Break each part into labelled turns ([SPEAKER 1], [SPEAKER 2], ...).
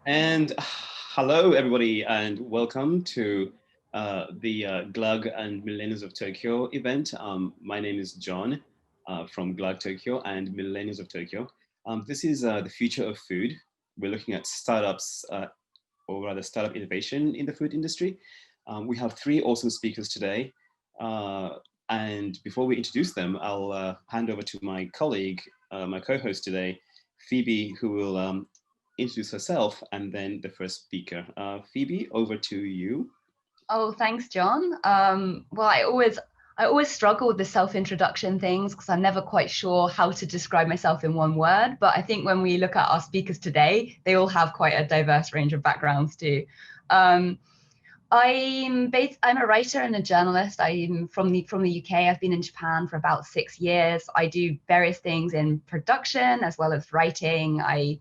[SPEAKER 1] And hello, everybody, and welcome to the Glug and Millennials of Tokyo event. My name is John from Glug Tokyo and Millennials of Tokyo. This is the future of food. We're looking at startups, or rather startup innovation in the food industry. We have three awesome speakers today. And before we introduce them, I'll hand over to my colleague, my co-host today, Phoebe, who will introduce herself and then the first speaker. Phoebe, over to you.
[SPEAKER 2] Oh, thanks, John. Well, I always struggle with the self-introduction things because I'm never quite sure how to describe myself in one word. But I think when we look at our speakers today, they all have quite a diverse range of backgrounds too. I'm a writer and a journalist. I'm from the UK. I've been in Japan for about 6 years. I do various things in production as well as writing. I've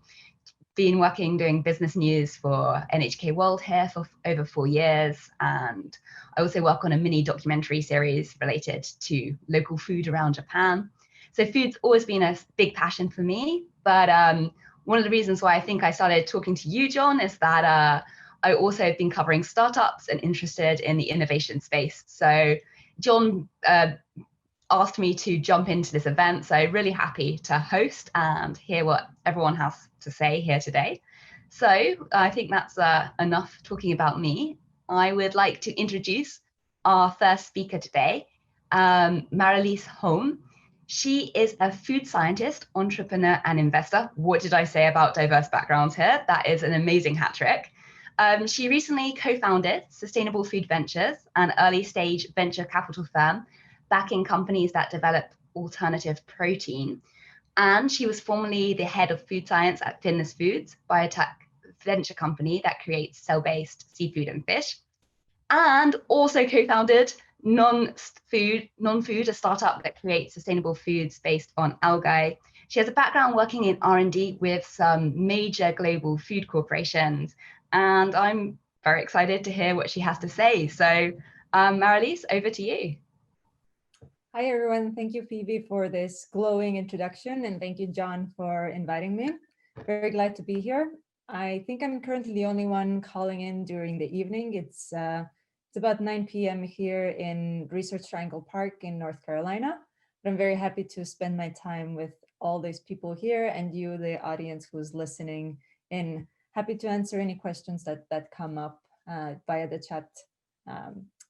[SPEAKER 2] been working doing business news for NHK World here for over 4 years, and I also work on a mini documentary series related to local food around Japan. So food's always been a big passion for me, but one of the reasons why I think I started talking to you, John, is that I also have been covering startups and interested in the innovation space. So John asked me to jump into this event, so really happy to host and hear what everyone has to say here today. So I think that's enough talking about me. I would like to introduce our first speaker today, Mariliis Holm. She is a food scientist, entrepreneur, and investor. What did I say about diverse backgrounds here? That is an amazing hat trick. She recently co-founded Sustainable Food Ventures, an early stage venture capital firm backing companies that develop alternative protein. And she was formerly the head of food science at Finless Foods, biotech venture company that creates cell-based seafood and fish, and also co-founded Nonfood, a startup that creates sustainable foods based on algae. She has a background working in R&D with some major global food corporations, and I'm very excited to hear what she has to say. So, Mariliis, over to you.
[SPEAKER 3] Hi, everyone. Thank you, Phoebe, for this glowing introduction. And thank you, John, for inviting me. Very glad to be here. I think I'm currently the only one calling in during the evening. It's about 9 p.m. here in Research Triangle Park in North Carolina. But I'm very happy to spend my time with all these people here and you, the audience who's listening in. Happy to answer any questions that come up via the chat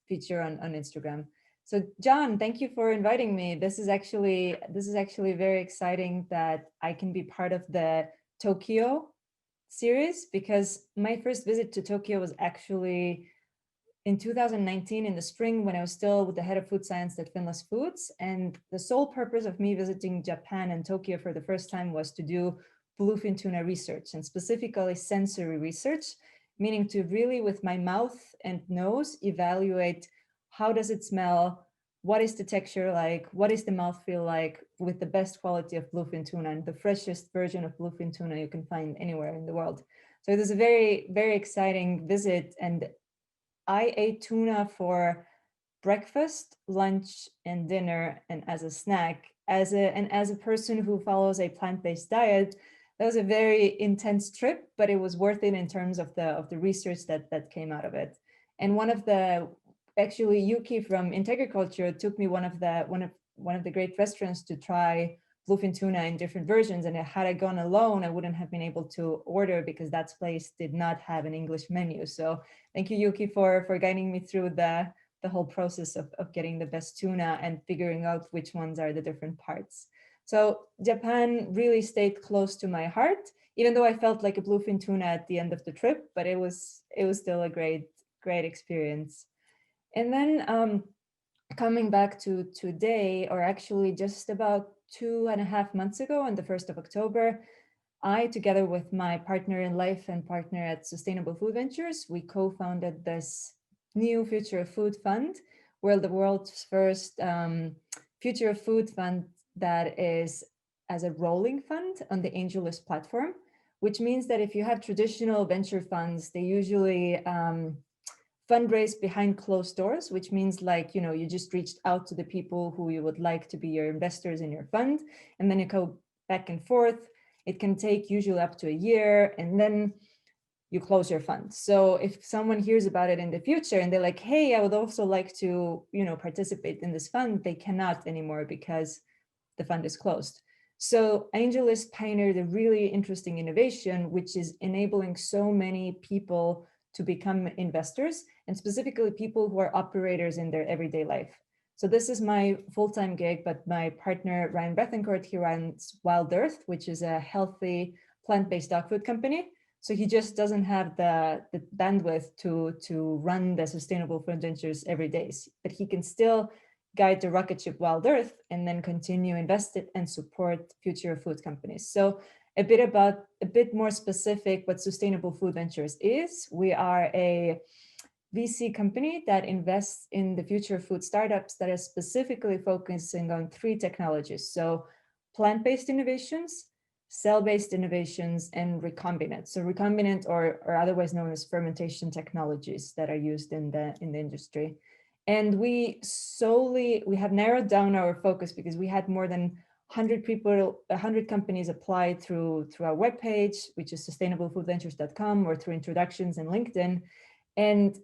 [SPEAKER 3] feature on Instagram. So John, thank you for inviting me. This is actually very exciting that I can be part of the Tokyo series, because my first visit to Tokyo was actually in 2019 in the spring, when I was still with the head of food science at Finless Foods. And the sole purpose of me visiting Japan and Tokyo for the first time was to do bluefin tuna research, and specifically sensory research, meaning to really with my mouth and nose evaluate how does it smell, what is the texture like, what is the mouthfeel like with the best quality of bluefin tuna and the freshest version of bluefin tuna you can find anywhere in the world. So it was a very, very exciting visit, and I ate tuna for breakfast, lunch, and dinner, and as a snack. As a person who follows a plant-based diet, that was a very intense trip, but it was worth it in terms of the research that came out of it. And actually Yuki from IntegriCulture took me one of the great restaurants to try bluefin tuna in different versions, and had I gone alone, I wouldn't have been able to order because that place did not have an English menu. So thank you, Yuki, for guiding me through the whole process of getting the best tuna and figuring out which ones are the different parts. So Japan really stayed close to my heart, even though I felt like a bluefin tuna at the end of the trip, but it was still a great experience. And then coming back to today, or actually just about 2.5 months ago, on the 1st of October, I, together with my partner in life and partner at Sustainable Food Ventures, we co-founded this new Future of Food Fund. We're the world's first Future of Food Fund that is as a rolling fund on the AngelList platform, which means that if you have traditional venture funds, they usually fundraise behind closed doors, which means you just reached out to the people who you would like to be your investors in your fund, and then you go back and forth. It can take usually up to a year, and then you close your fund. So if someone hears about it in the future and they're like, hey, I would also like to, participate in this fund, they cannot anymore because the fund is closed. So AngelList pioneered a really interesting innovation, which is enabling so many people to become investors, and specifically people who are operators in their everyday life. So this is my full-time gig, but my partner, Ryan Bethencourt, he runs Wild Earth, which is a healthy plant-based dog food company. So he just doesn't have the bandwidth to run the sustainable food ventures every day, but he can still guide the rocket ship Wild Earth and then continue invest it and support future food companies. So a bit more specific what Sustainable Food Ventures is. We are a VC company that invests in the future of food startups that are specifically focusing on 3 technologies. So plant-based innovations, cell-based innovations, and recombinant. So recombinant or otherwise known as fermentation technologies that are used in the industry. And we have narrowed down our focus because we had more than 100 companies applied through our webpage, which is sustainablefoodventures.com, or through introductions in LinkedIn. And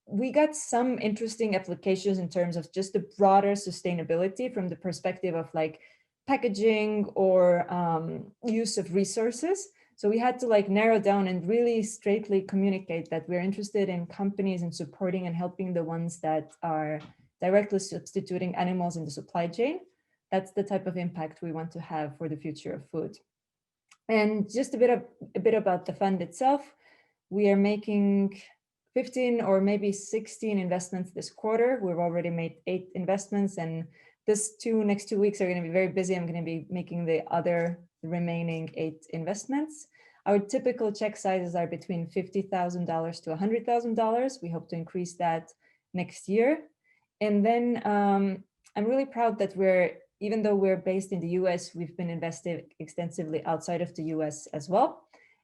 [SPEAKER 3] we got some interesting applications in terms of just the broader sustainability from the perspective of like packaging or use of resources. So we had to like narrow down and really straightly communicate that we're interested in companies and supporting and helping the ones that are directly substituting animals in the supply chain. That's the type of impact we want to have for the future of food. And just a bit about the fund itself. We are making 15 or maybe 16 investments this quarter. We've already made 8 investments, and next 2 weeks are going to be very busy. I'm going to be making the remaining 8 investments. Our typical check sizes are between $50,000 to $100,000. We hope to increase that next year. And then I'm really proud that even though we're based in the US, we've been invested extensively outside of the US as well.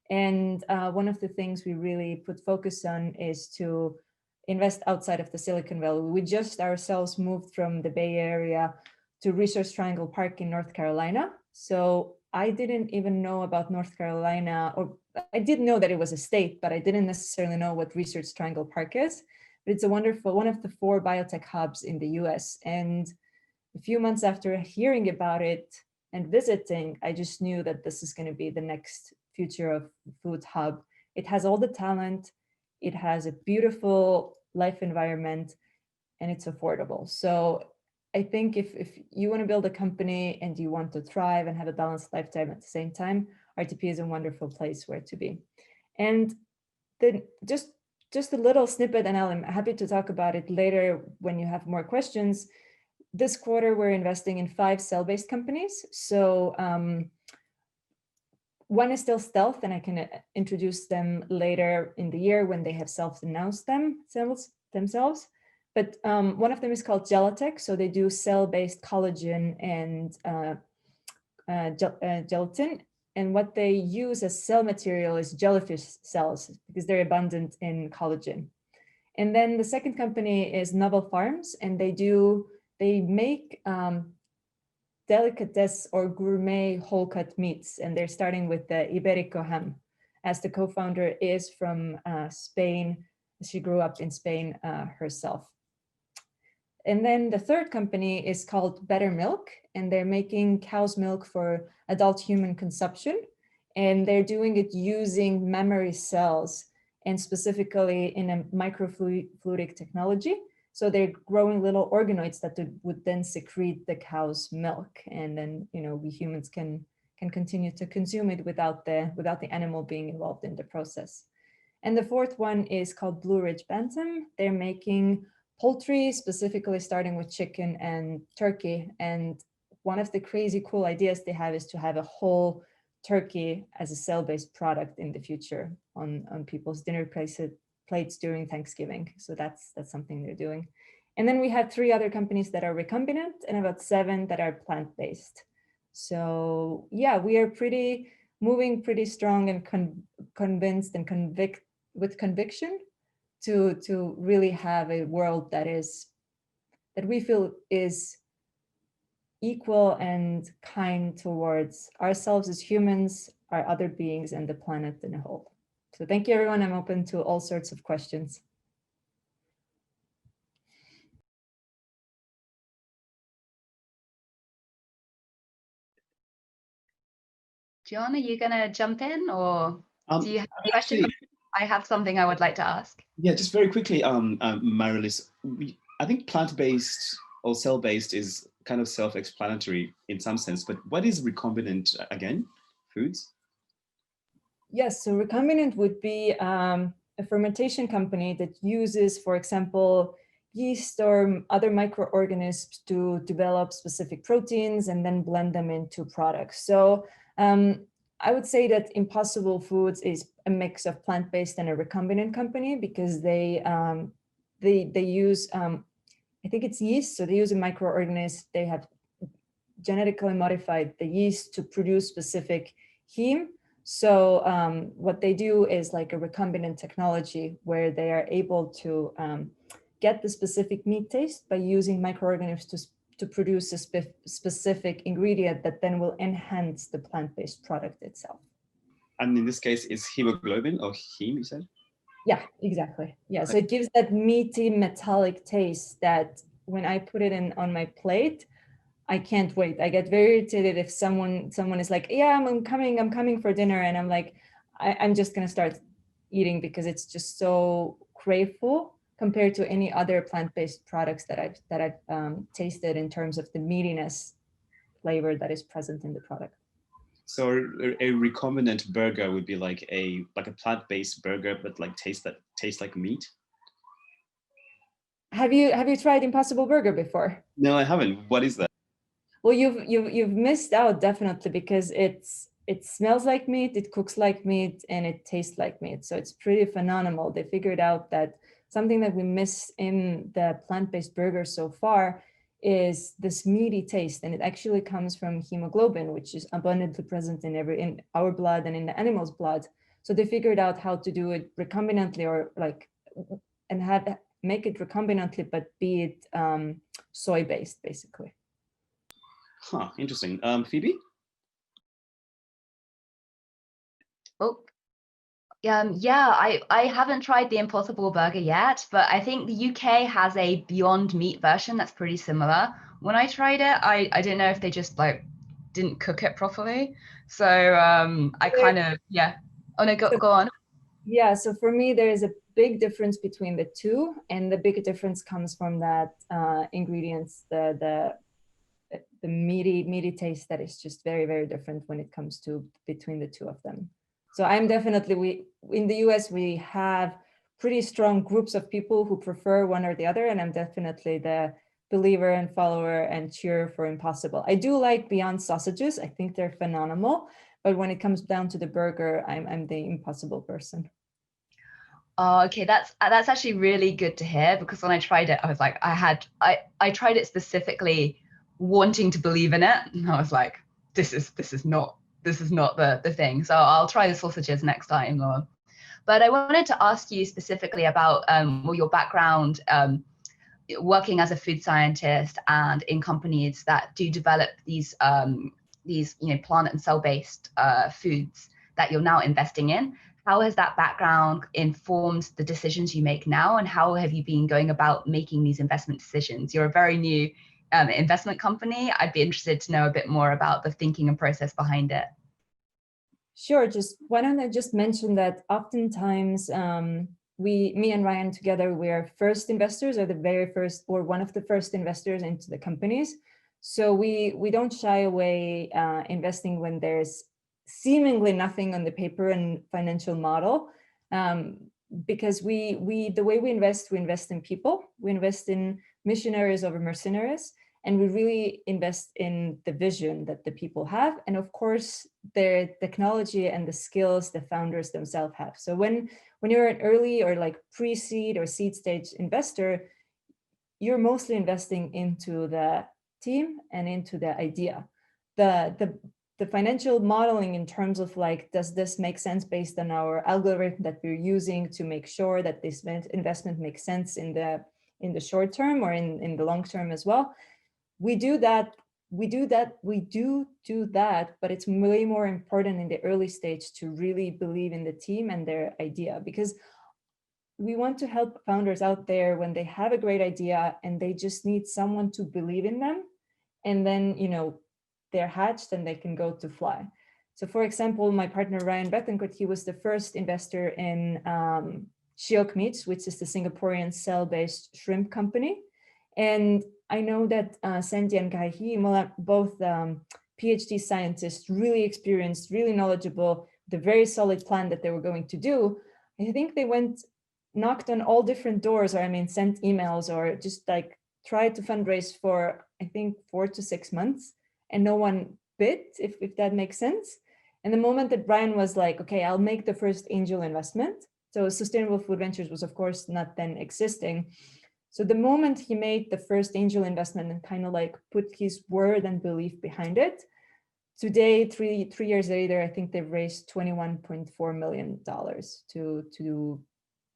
[SPEAKER 3] And one of the things we really put focus on is to invest outside of the Silicon Valley. We just ourselves moved from the Bay Area to Research Triangle Park in North Carolina. So I didn't even know about North Carolina, or I did know that it was a state, but I didn't necessarily know what Research Triangle Park is. But it's one of the 4 biotech hubs in the US. And a few months after hearing about it and visiting, I just knew that this is going to be the next future of food hub. It has all the talent, it has a beautiful life environment, and it's affordable. So I think if you want to build a company and you want to thrive and have a balanced lifetime at the same time, RTP is a wonderful place where to be. And then just a little snippet, and I'm happy to talk about it later when you have more questions. This quarter, we're investing in 5 cell-based companies. So one is still stealth, and I can introduce them later in the year when they have self-announced themselves. But one of them is called Gelatech. So they do cell-based collagen and gelatin. And what they use as cell material is jellyfish cells because they're abundant in collagen. And then the second company is Novel Farms, and they make delicatesse or gourmet whole cut meats, and they're starting with the Iberico ham, as the co-founder is from Spain. She grew up in Spain herself. And then the third company is called Better Milk, and they're making cow's milk for adult human consumption. And they're doing it using mammary cells, and specifically in a microfluidic technology. So they're growing little organoids that would then secrete the cow's milk. And then, we humans can continue to consume it without the animal being involved in the process. And the fourth one is called Blue Ridge Bantam. They're making poultry, specifically starting with chicken and turkey. And one of the crazy cool ideas they have is to have a whole turkey as a cell-based product in the future on people's dinner plates during Thanksgiving. So that's something they're doing. And then we have 3 other companies that are recombinant and about 7 that are plant-based. So yeah, we are moving pretty strong and convinced and with conviction to really have a world that we feel is equal and kind towards ourselves as humans, our other beings, and the planet in a whole. So thank you, everyone. I'm open to all sorts of questions.
[SPEAKER 2] John, are you going to jump in, or do you have a question?
[SPEAKER 1] Actually,
[SPEAKER 2] I have something I would like to ask.
[SPEAKER 1] yeah, just very quickly, Mariliis, I think plant-based or cell-based is kind of self-explanatory in some sense, but what is recombinant again, foods?
[SPEAKER 3] Yes, so recombinant would be a fermentation company that uses, for example, yeast or other microorganisms to develop specific proteins and then blend them into products. So I would say that Impossible Foods is a mix of plant-based and a recombinant company, because they use, I think it's yeast. So they use a microorganism. They have genetically modified the yeast to produce specific heme. So what they do is like a recombinant technology where they are able to get the specific meat taste by using microorganisms to produce a specific ingredient that then will enhance the plant-based product itself.
[SPEAKER 1] And in this case, it's hemoglobin or heme, you said?
[SPEAKER 3] Yeah, exactly. Yeah, so it gives that meaty metallic taste that when I put it in on my plate, I can't wait. I get very irritated if someone is like, yeah, I'm coming for dinner. And I'm like, I'm just gonna start eating because it's just so craveful compared to any other plant-based products that I've tasted in terms of the meatiness flavor that is present in the product.
[SPEAKER 1] So a recombinant burger would be like a plant-based burger, but like tastes like meat.
[SPEAKER 3] Have you tried Impossible Burger before?
[SPEAKER 1] No, I haven't. What is that?
[SPEAKER 3] Well, you've missed out definitely, because it smells like meat, it cooks like meat, and it tastes like meat. So it's pretty phenomenal. They figured out that something that we miss in the plant-based burgers so far is this meaty taste, and it actually comes from hemoglobin, which is abundantly present in our blood and in the animal's blood. So they figured out how to do it recombinantly, or like, and make it recombinantly, but be it soy-based, basically.
[SPEAKER 1] Huh, interesting. Phoebe?
[SPEAKER 2] Oh, yeah, I haven't tried the Impossible Burger yet, but I think the UK has a Beyond Meat version that's pretty similar. When I tried it, I didn't know if they just like didn't cook it properly. So I kind of, yeah. Oh no, go on. Yeah,
[SPEAKER 3] so for me, there is a big difference between the two, and the big difference comes from that ingredients, the meaty taste that is just very, very different when it comes to between the two of them. So I'm definitely, in the US, we have pretty strong groups of people who prefer one or the other, and I'm definitely the believer and follower and cheer for Impossible. I do like Beyond sausages. I think they're phenomenal, but when it comes down to the burger, I'm the Impossible person.
[SPEAKER 2] Oh, okay, that's actually really good to hear, because when I tried it, I was like, I tried it specifically wanting to believe in it, and I was like, this is not the thing. So I'll try the sausages next time. But I wanted to ask you specifically about your background working as a food scientist and in companies that do develop these plant and cell-based foods that you're now investing in. How has that background informed the decisions you make now, and how have you been going about making these investment decisions? You're a very new investment company. I'd be interested to know a bit more about the thinking and process behind it.
[SPEAKER 3] Sure. Why don't I just mention that oftentimes me and Ryan together, we are first investors, or the very first, or one of the first investors into the companies. So we don't shy away investing when there's seemingly nothing on the paper and financial model, because the way we invest in people. We invest in missionaries over mercenaries, and we really invest in the vision that the people have, and of course their technology and the skills the founders themselves have. So when you're an early or like pre-seed or seed stage investor, you're mostly investing into the team and into the idea. The financial modeling in terms of like, does this make sense based on our algorithm that we're using to make sure that this investment makes sense in the short term or in the long term as well. We do that we do that, but it's way more important in the early stage to really believe in the team and their idea, because we want to help founders out there when they have a great idea and they just need someone to believe in them. And then, they're hatched and they can go to fly. So for example, my partner, Ryan Betancourt, he was the first investor in Shojinmeat, which is the Singaporean cell-based shrimp company. And I know that Sandy and Kai-Hee, both Ph.D. scientists, really experienced, really knowledgeable, the very solid plan that they were going to do. I think they knocked on all different doors, or sent emails, or just like tried to fundraise for, I think, 4 to 6 months, and no one bid, if that makes sense. And the moment that Brian was like, okay, I'll make the first angel investment. So Sustainable Food Ventures was, of course, not then existing. So the moment he made the first angel investment and kind of like put his word and belief behind it, today, three years later, I think they've raised $21.4 million to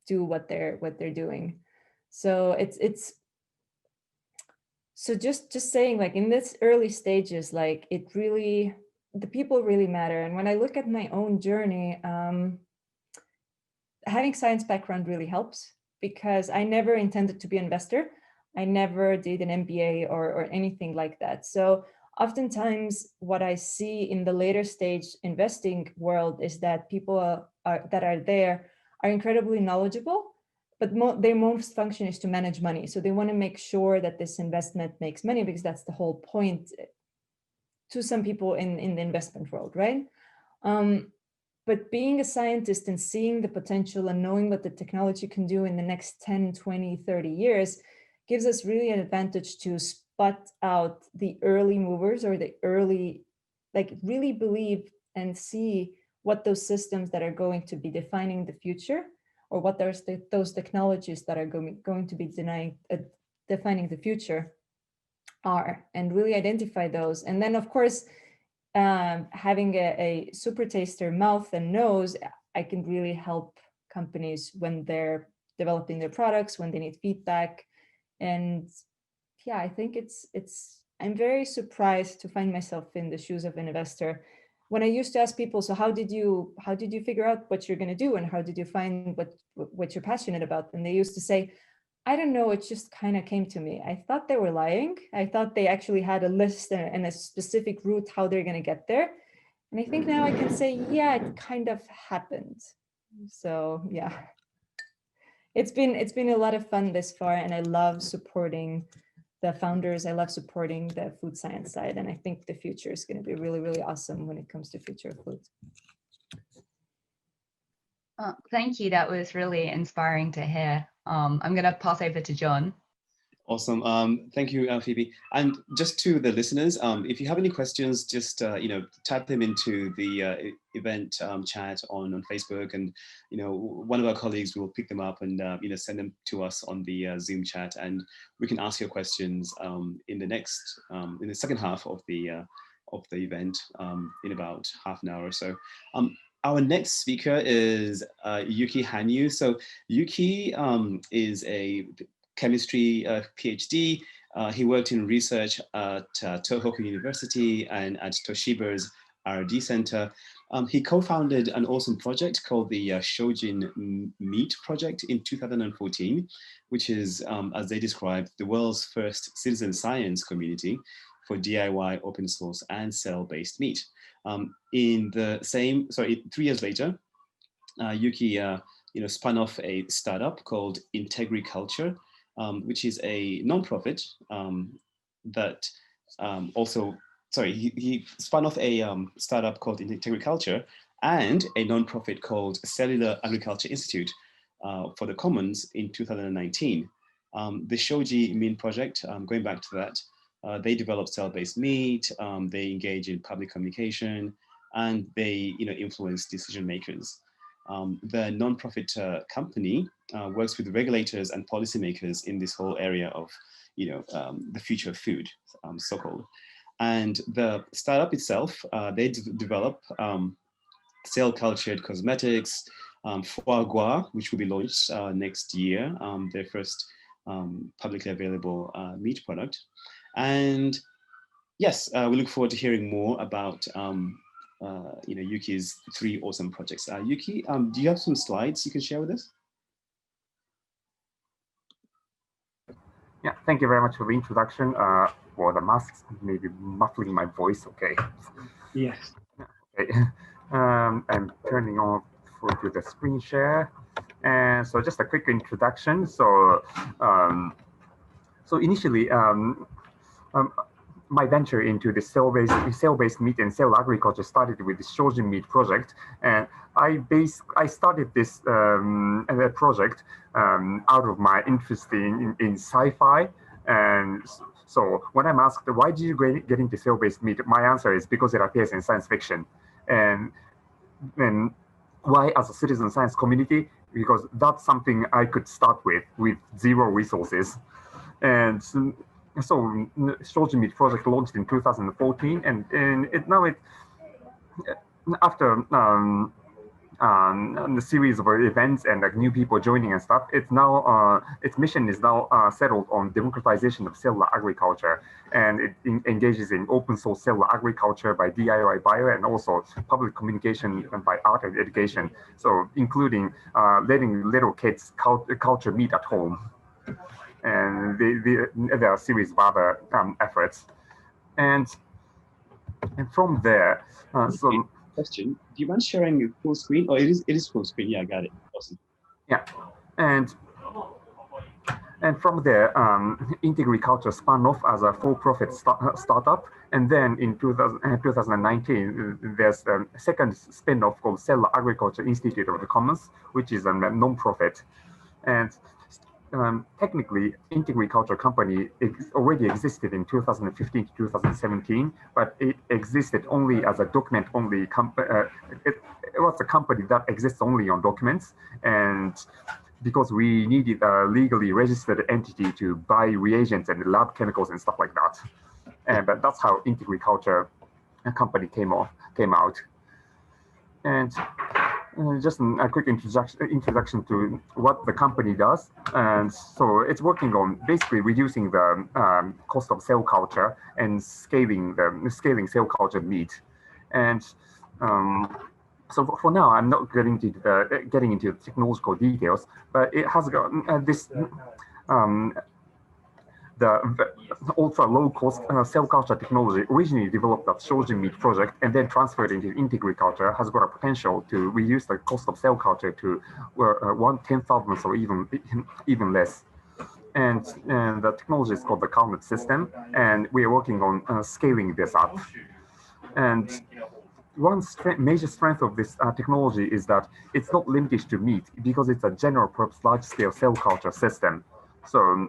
[SPEAKER 3] do what they're doing. So it's so just saying, like, in this early stages, like, it really, the people really matter. And when I look at my own journey, having science background really helps, because I never intended to be an investor. I never did an MBA or anything like that. So oftentimes what I see in the later stage investing world is that people that are there are incredibly knowledgeable, but their most function is to manage money. So they want to make sure that this investment makes money, because that's the whole point to some people in the investment world, right? But being a scientist and seeing the potential and knowing what the technology can do in the next 10, 20, 30 years gives us really an advantage to spot out the early movers, or the early, like, really believe and see what those systems that are going to be defining the future, or what those technologies that are going to be defining the future are, and really identify those. And then, of course, having a super taster mouth and nose, I can really help companies when they're developing their products, when they need feedback. And yeah, I think I'm very surprised to find myself in the shoes of an investor. When I used to ask people, so how did you figure out what you're going to do, and how did you find what you're passionate about? And they used to say, I don't know, it just kind of came to me. I thought they were lying. I thought they actually had a list and a specific route how they're going to get there. And I think now I can say, yeah, it kind of happened. So yeah, it's been a lot of fun this far, and I love supporting the founders. I love supporting the food science side, and I think the future is going to be really, really awesome when it comes to future of food.
[SPEAKER 2] Thank you. That was really inspiring to hear. I'm going to pass over to John.
[SPEAKER 1] Awesome. Thank you, Phoebe. And just to the listeners, if you have any questions, just type them into the event chat on Facebook, and one of our colleagues will pick them up and send them to us on the Zoom chat, and we can ask your questions in the second half of the event in about half an hour or so. Our next speaker is Yuki Hanyu. So Yuki is a chemistry Ph.D. He worked in research at Tohoku University and at Toshiba's R&D Center. He co-founded an awesome project called the Shojinmeat Project in 2014, which is, as they described, the world's first citizen science community for DIY, open source, and cell-based meat. 3 years later, Yuki spun off a startup called IntegriCulture, which is a nonprofit that he spun off a startup called IntegriCulture and a nonprofit called Cellular Agriculture Institute for the Commons in 2019. The Shojinmeat Project, going back to that, they develop cell-based meat, they engage in public communication, and they influence decision makers. The nonprofit company works with regulators and policymakers in this whole area of the future of food, so-called. And the startup itself, they develop cell-cultured cosmetics, foie gras, which will be launched next year, their first publicly available meat product. And Yes, we look forward to hearing more about Yuki's 3 awesome projects. Yuki, do you have some slides you can share with us?
[SPEAKER 4] Yeah, thank you very much for the introduction. For the masks, maybe muffling my voice. Okay.
[SPEAKER 1] Yes.
[SPEAKER 4] Okay. I'm turning off to the screen share, and so just a quick introduction. So, initially, my venture into the cell-based meat and cell agriculture started with the Shojinmeat Project, and I started this project out of my interest in sci-fi. And so when I'm asked why did you get into cell-based meat, my answer is because it appears in science fiction. And why as a citizen science community? Because that's something I could start with 0 resources. And so Shojinmeat Project launched in 2014, and after the series of events and like new people joining and stuff, it's now its mission is now settled on democratization of cellular agriculture, and it engages in open source cellular agriculture by DIY bio and also public communication by art and education. So including letting little kids culture meat at home. And there are a series of other efforts, and from there, so
[SPEAKER 1] question: do you mind sharing your full screen? Oh, it is full screen. Yeah, I got it. Awesome.
[SPEAKER 4] Yeah, and from there, IntegriCulture spun off as a for-profit startup, and then in 2019, there's a second spin-off called Cellular Agriculture Institute of the Commons, which is a non-profit, and technically, IntegriCulture company already existed in 2015 to 2017, but it existed only as a document-only company. It was a company that exists only on documents, and because we needed a legally registered entity to buy reagents and lab chemicals and stuff like that. But that's how IntegriCulture company came out. And just a quick introduction to what the company does. And so it's working on basically reducing the cost of cell culture and scaling cell culture meat. And so for now, I'm not getting into technological details, but it has got this the ultra low cost cell culture technology originally developed at Shojinmeat Project and then transferred into IntegriCulture has got a potential to reduce the cost of cell culture to 1/10,000th or even less. And the technology is called the CulNet System, and we are working on scaling this up. And one major strength of this technology is that it's not limited to meat because it's a general purpose large-scale cell culture system. So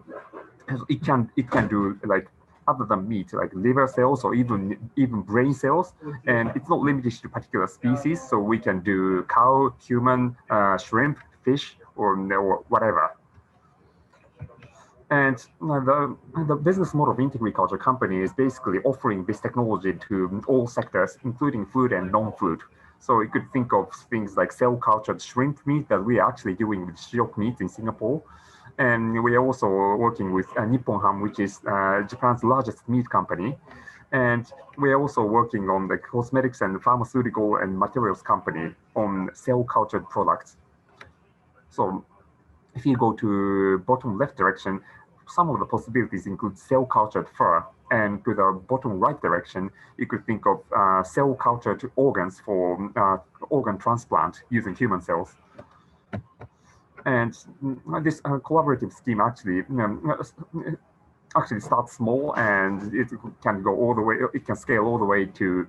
[SPEAKER 4] it can do like other than meat, like liver cells or even brain cells, and it's not limited to particular species. So we can do cow, human, shrimp, fish, or whatever. And the business model of IntegriCulture company is basically offering this technology to all sectors, including food and non-food. So you could think of things like cell-cultured shrimp meat that we are actually doing with Shiok Meat in Singapore. And we are also working with Nippon Ham, which is Japan's largest meat company. And we are also working on the cosmetics and pharmaceutical and materials company on cell-cultured products. So if you go to bottom left direction, some of the possibilities include cell-cultured fur. And to the bottom right direction, you could think of cell-cultured organs for organ transplant using human cells. And this collaborative scheme actually starts small, and it can go all the way. It can scale all the way to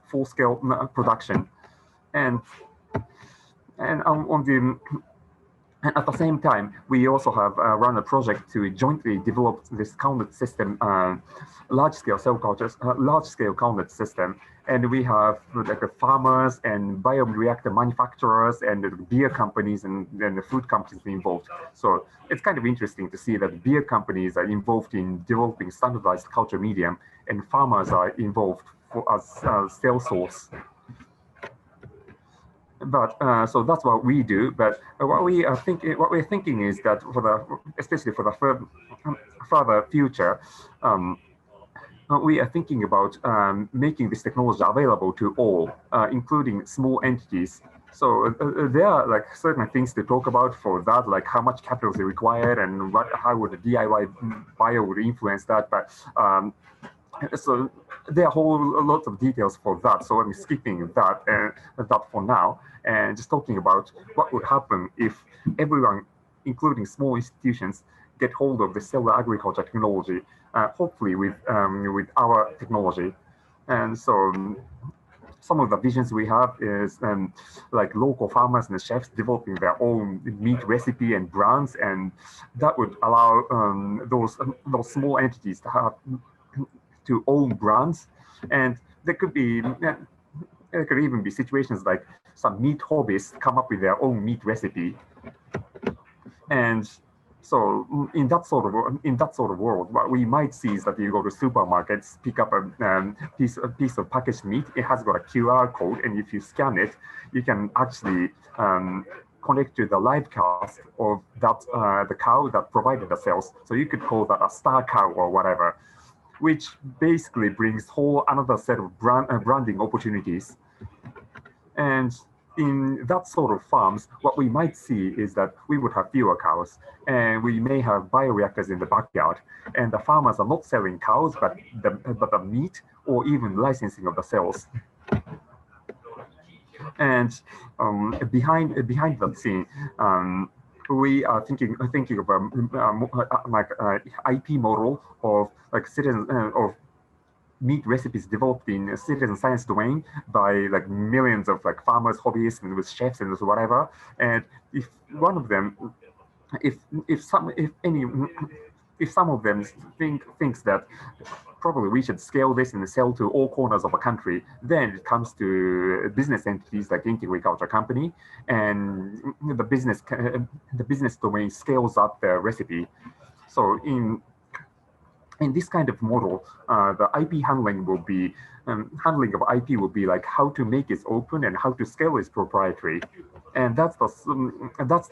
[SPEAKER 4] full-scale production, and at the same time, we also have run a project to jointly develop this CulNet system, large-scale CulNet system. And we have like farmers and bioreactor manufacturers and beer companies and the food companies involved. So it's kind of interesting to see that beer companies are involved in developing standardized culture medium, and farmers are involved as cell source. But so that's what we do. But what we're thinking is that especially for the further future, we are thinking about making this technology available to all, including small entities. So there are like certain things to talk about for that, like how much capital is required and how would the DIY bio would influence that. But so there are a lot of details for that. So I'm skipping that for now and just talking about what would happen if everyone, including small institutions, get hold of the cellular agriculture technology, hopefully with our technology. And so some of the visions we have is like local farmers and chefs developing their own meat recipe and brands, and that would allow those small entities to own brands. And there could even be situations like some meat hobbyists come up with their own meat recipe. And so in that sort of world, what we might see is that you go to supermarkets, pick up a piece of packaged meat. It has got a QR code, and if you scan it, you can actually connect to the live cast of that the cow that provided the cells. So you could call that a star cow or whatever, which basically brings another set of branding opportunities. And in that sort of farms, what we might see is that we would have fewer cows, and we may have bioreactors in the backyard, and the farmers are not selling cows, but the meat or even licensing of the cells. And behind that scene, we are thinking of a IP model of like citizens of meat recipes developed in citizen science domain by like millions of like farmers, hobbyists, and with chefs and whatever. And if one of them, if some of them thinks that probably we should scale this and sell to all corners of a country, then it comes to business entities like IntegriCulture Company, and the business domain scales up the recipe. So in this kind of model, the IP handling will be handling of IP will be like how to make it open and how to scale is proprietary, and that's the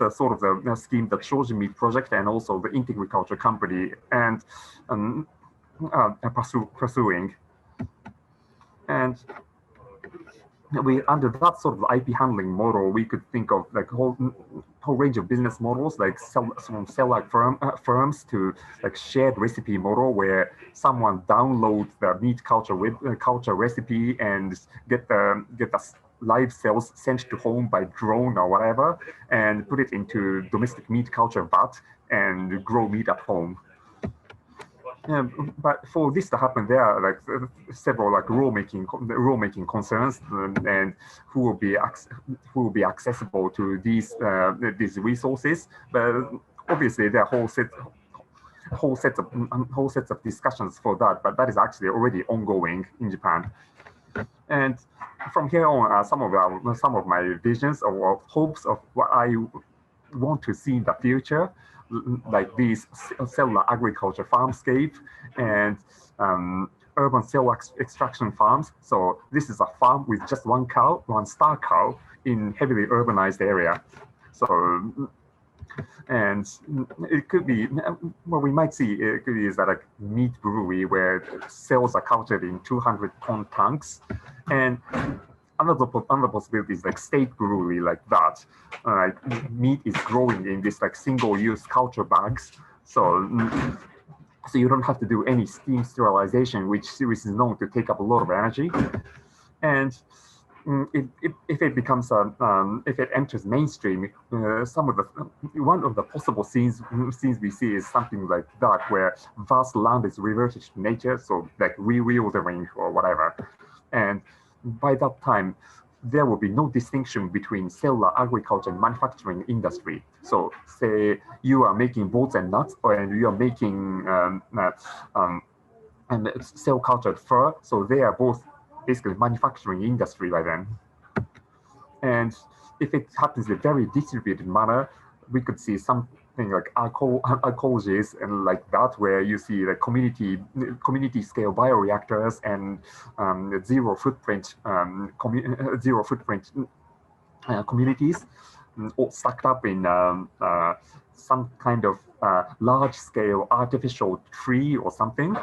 [SPEAKER 4] sort of the scheme that Shojinmeat Project and also the IntegriCulture Company and pursuing. And under that sort of IP handling model, we could think of like whole range of business models, like from cell-like firms to like shared recipe model, where someone downloads the meat culture recipe and get the live cells sent to home by drone or whatever, and put it into domestic meat culture vat and grow meat at home. But for this to happen, there are like several like rule-making concerns, and who will be accessible to these resources. But obviously, there are whole sets of discussions for that. But that is actually already ongoing in Japan. And from here on, some of my visions or hopes of what I want to see in the future, like these cellular agriculture farmscape and urban cell extraction farms. So this is a farm with just one star cow in heavily urbanized area. So, and it could be, what we might see it could be is that a meat brewery where cells are cultured in 200-ton tanks, and another possibility is like state brewery like that. Meat is growing in this like single-use culture bags, so you don't have to do any steam sterilization, which is known to take up a lot of energy. And if it becomes if it enters mainstream, one of the possible scenes we see is something like that, where vast land is reverted to nature, so like rewildering or whatever. And by that time, there will be no distinction between cellular agriculture and manufacturing industry. So say you are making bolts and nuts, and you are making and cell cultured fur, so they are both basically manufacturing industry by then. And if it happens in a very distributed manner, we could see something like ecologies and like that, where you see the community scale bioreactors and zero footprint communities. or stacked up in some kind of large-scale artificial tree or something,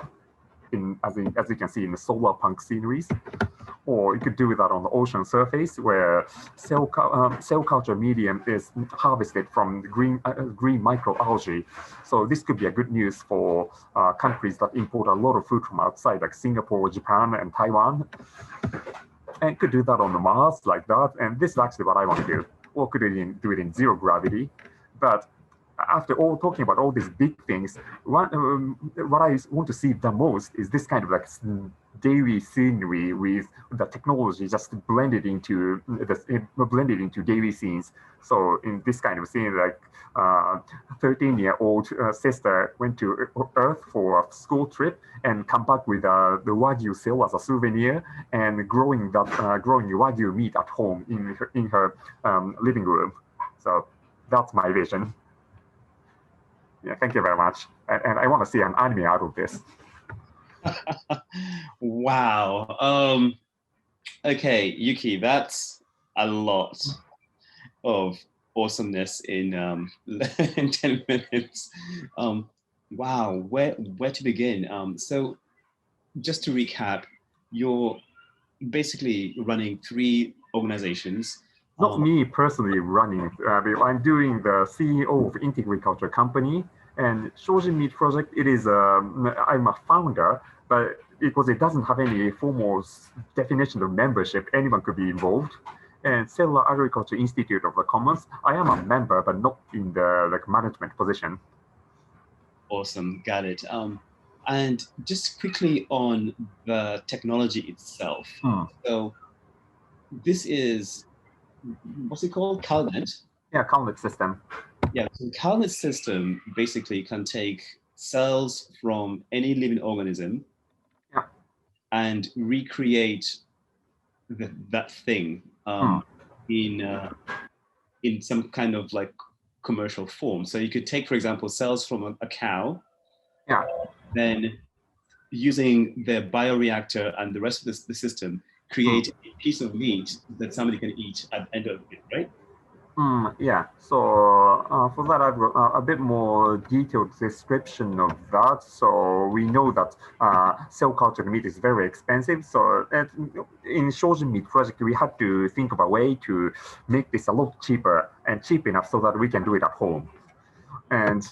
[SPEAKER 4] as you can see in the solar punk sceneries. Or you could do that on the ocean surface where cell culture medium is harvested from green microalgae. So this could be a good news for countries that import a lot of food from outside, like Singapore, Japan, and Taiwan. And could do that on the Mars like that. And this is actually what I want to do. Or could do it in zero gravity. But after all talking about all these big things, what I want to see the most is this kind of like daily scenery with the technology just blended into daily scenes. So in this kind of scene, like 13-year-old sister went to Earth for a school trip and come back with the Wagyu cell as a souvenir and growing Wagyu meat at home in her living room. So that's my vision. Yeah, thank you very much. And I want to see an anime out of this.
[SPEAKER 1] Wow. Okay, Yuki, that's a lot of awesomeness in, in 10 minutes. Wow, where to begin? So just to recap, you're basically running 3 organizations.
[SPEAKER 4] Not me personally running. I'm doing the CEO of IntegriCulture Company and Shojinmeat Project. It is I'm a founder, but because it doesn't have any formal definition of membership, anyone could be involved. And Cellular Agriculture Institute of the Commons, I am a member, but not in the management position.
[SPEAKER 1] Awesome, got it. And just quickly on the technology itself. So this is, what's it called? CulNet?
[SPEAKER 4] Yeah, CulNet System.
[SPEAKER 1] Yeah, so CulNet System basically can take cells from any living organism and recreate that thing in some kind of like commercial form. So you could take, for example, cells from a cow, then using the bioreactor and the rest of the system, create a piece of meat that somebody can eat at the end of it, right?
[SPEAKER 4] Yeah, so for that I've got a bit more detailed description of that. So we know that cell cultured meat is very expensive. So in Shojinmeat Project, we had to think of a way to make this a lot cheaper and cheap enough so that we can do it at home. And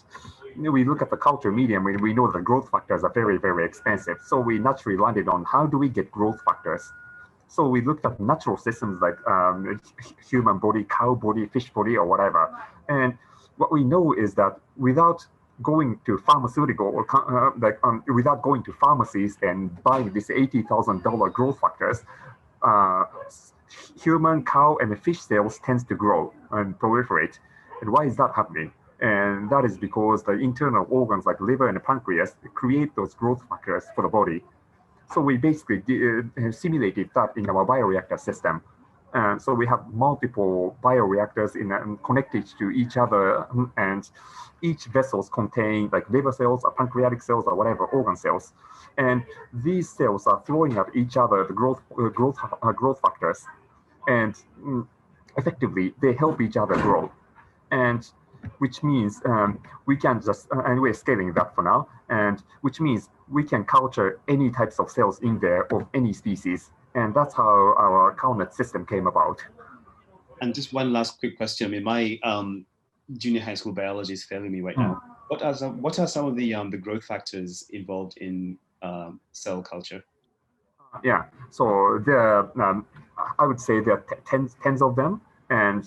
[SPEAKER 4] we look at the culture medium, we know that growth factors are very, very expensive. So we naturally landed on how do we get growth factors? So we looked at natural systems like human body, cow body, fish body, or whatever. And what we know is that without going to pharmaceutical or without going to pharmacies and buying these $80,000 growth factors, human, cow, and fish cells tends to grow and proliferate. And why is that happening? And that is because the internal organs like liver and pancreas create those growth factors for the body. So we basically simulated that in our bioreactor system. So we have multiple bioreactors connected to each other, and each vessels contain like liver cells or pancreatic cells or whatever organ cells. And these cells are throwing at each other the growth factors, and effectively they help each other grow. And which means we can just, and we're scaling that for now, and which means we can culture any types of cells in there of any species. And that's how our CulNet system came about.
[SPEAKER 1] And just one last quick question. I mean, my junior high school biology is failing me right now. What are some of the growth factors involved in cell culture?
[SPEAKER 4] Yeah, so there, I would say there are tens of them, and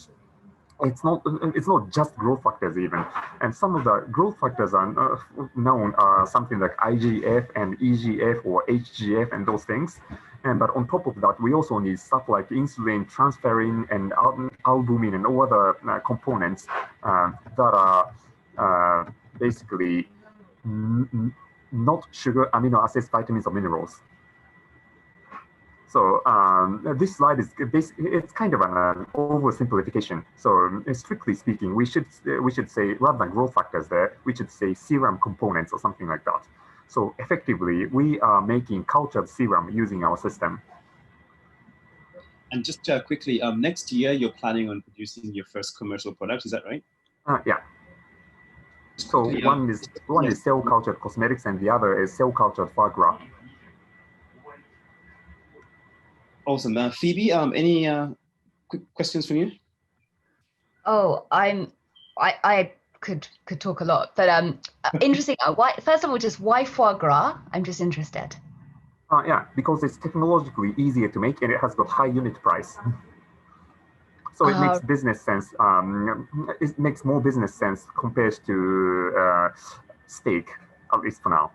[SPEAKER 4] it's not just growth factors even. And some of the growth factors are known something like IGF and EGF or HGF and those things. But on top of that, we also need stuff like insulin, transferrin, and albumin and all other components that are basically not sugar, amino acids, vitamins, or minerals. So this slide is it's kind of an oversimplification. So strictly speaking, we should say, rather than growth factors there, we should say serum components or something like that. So effectively, we are making cultured serum using our system.
[SPEAKER 1] And just quickly, next year you're planning on producing your first commercial product, is that right?
[SPEAKER 4] Yeah. So one is cell cultured cosmetics, and the other is cell cultured foie gras.
[SPEAKER 1] Awesome. Phoebe, any quick questions from you?
[SPEAKER 2] Oh, I could talk a lot, but interesting. Why, first of all, just why foie gras? I'm just interested.
[SPEAKER 4] Yeah, because it's technologically easier to make and it has got high unit price. So it makes business sense. It makes more business sense compared to steak, at least for now.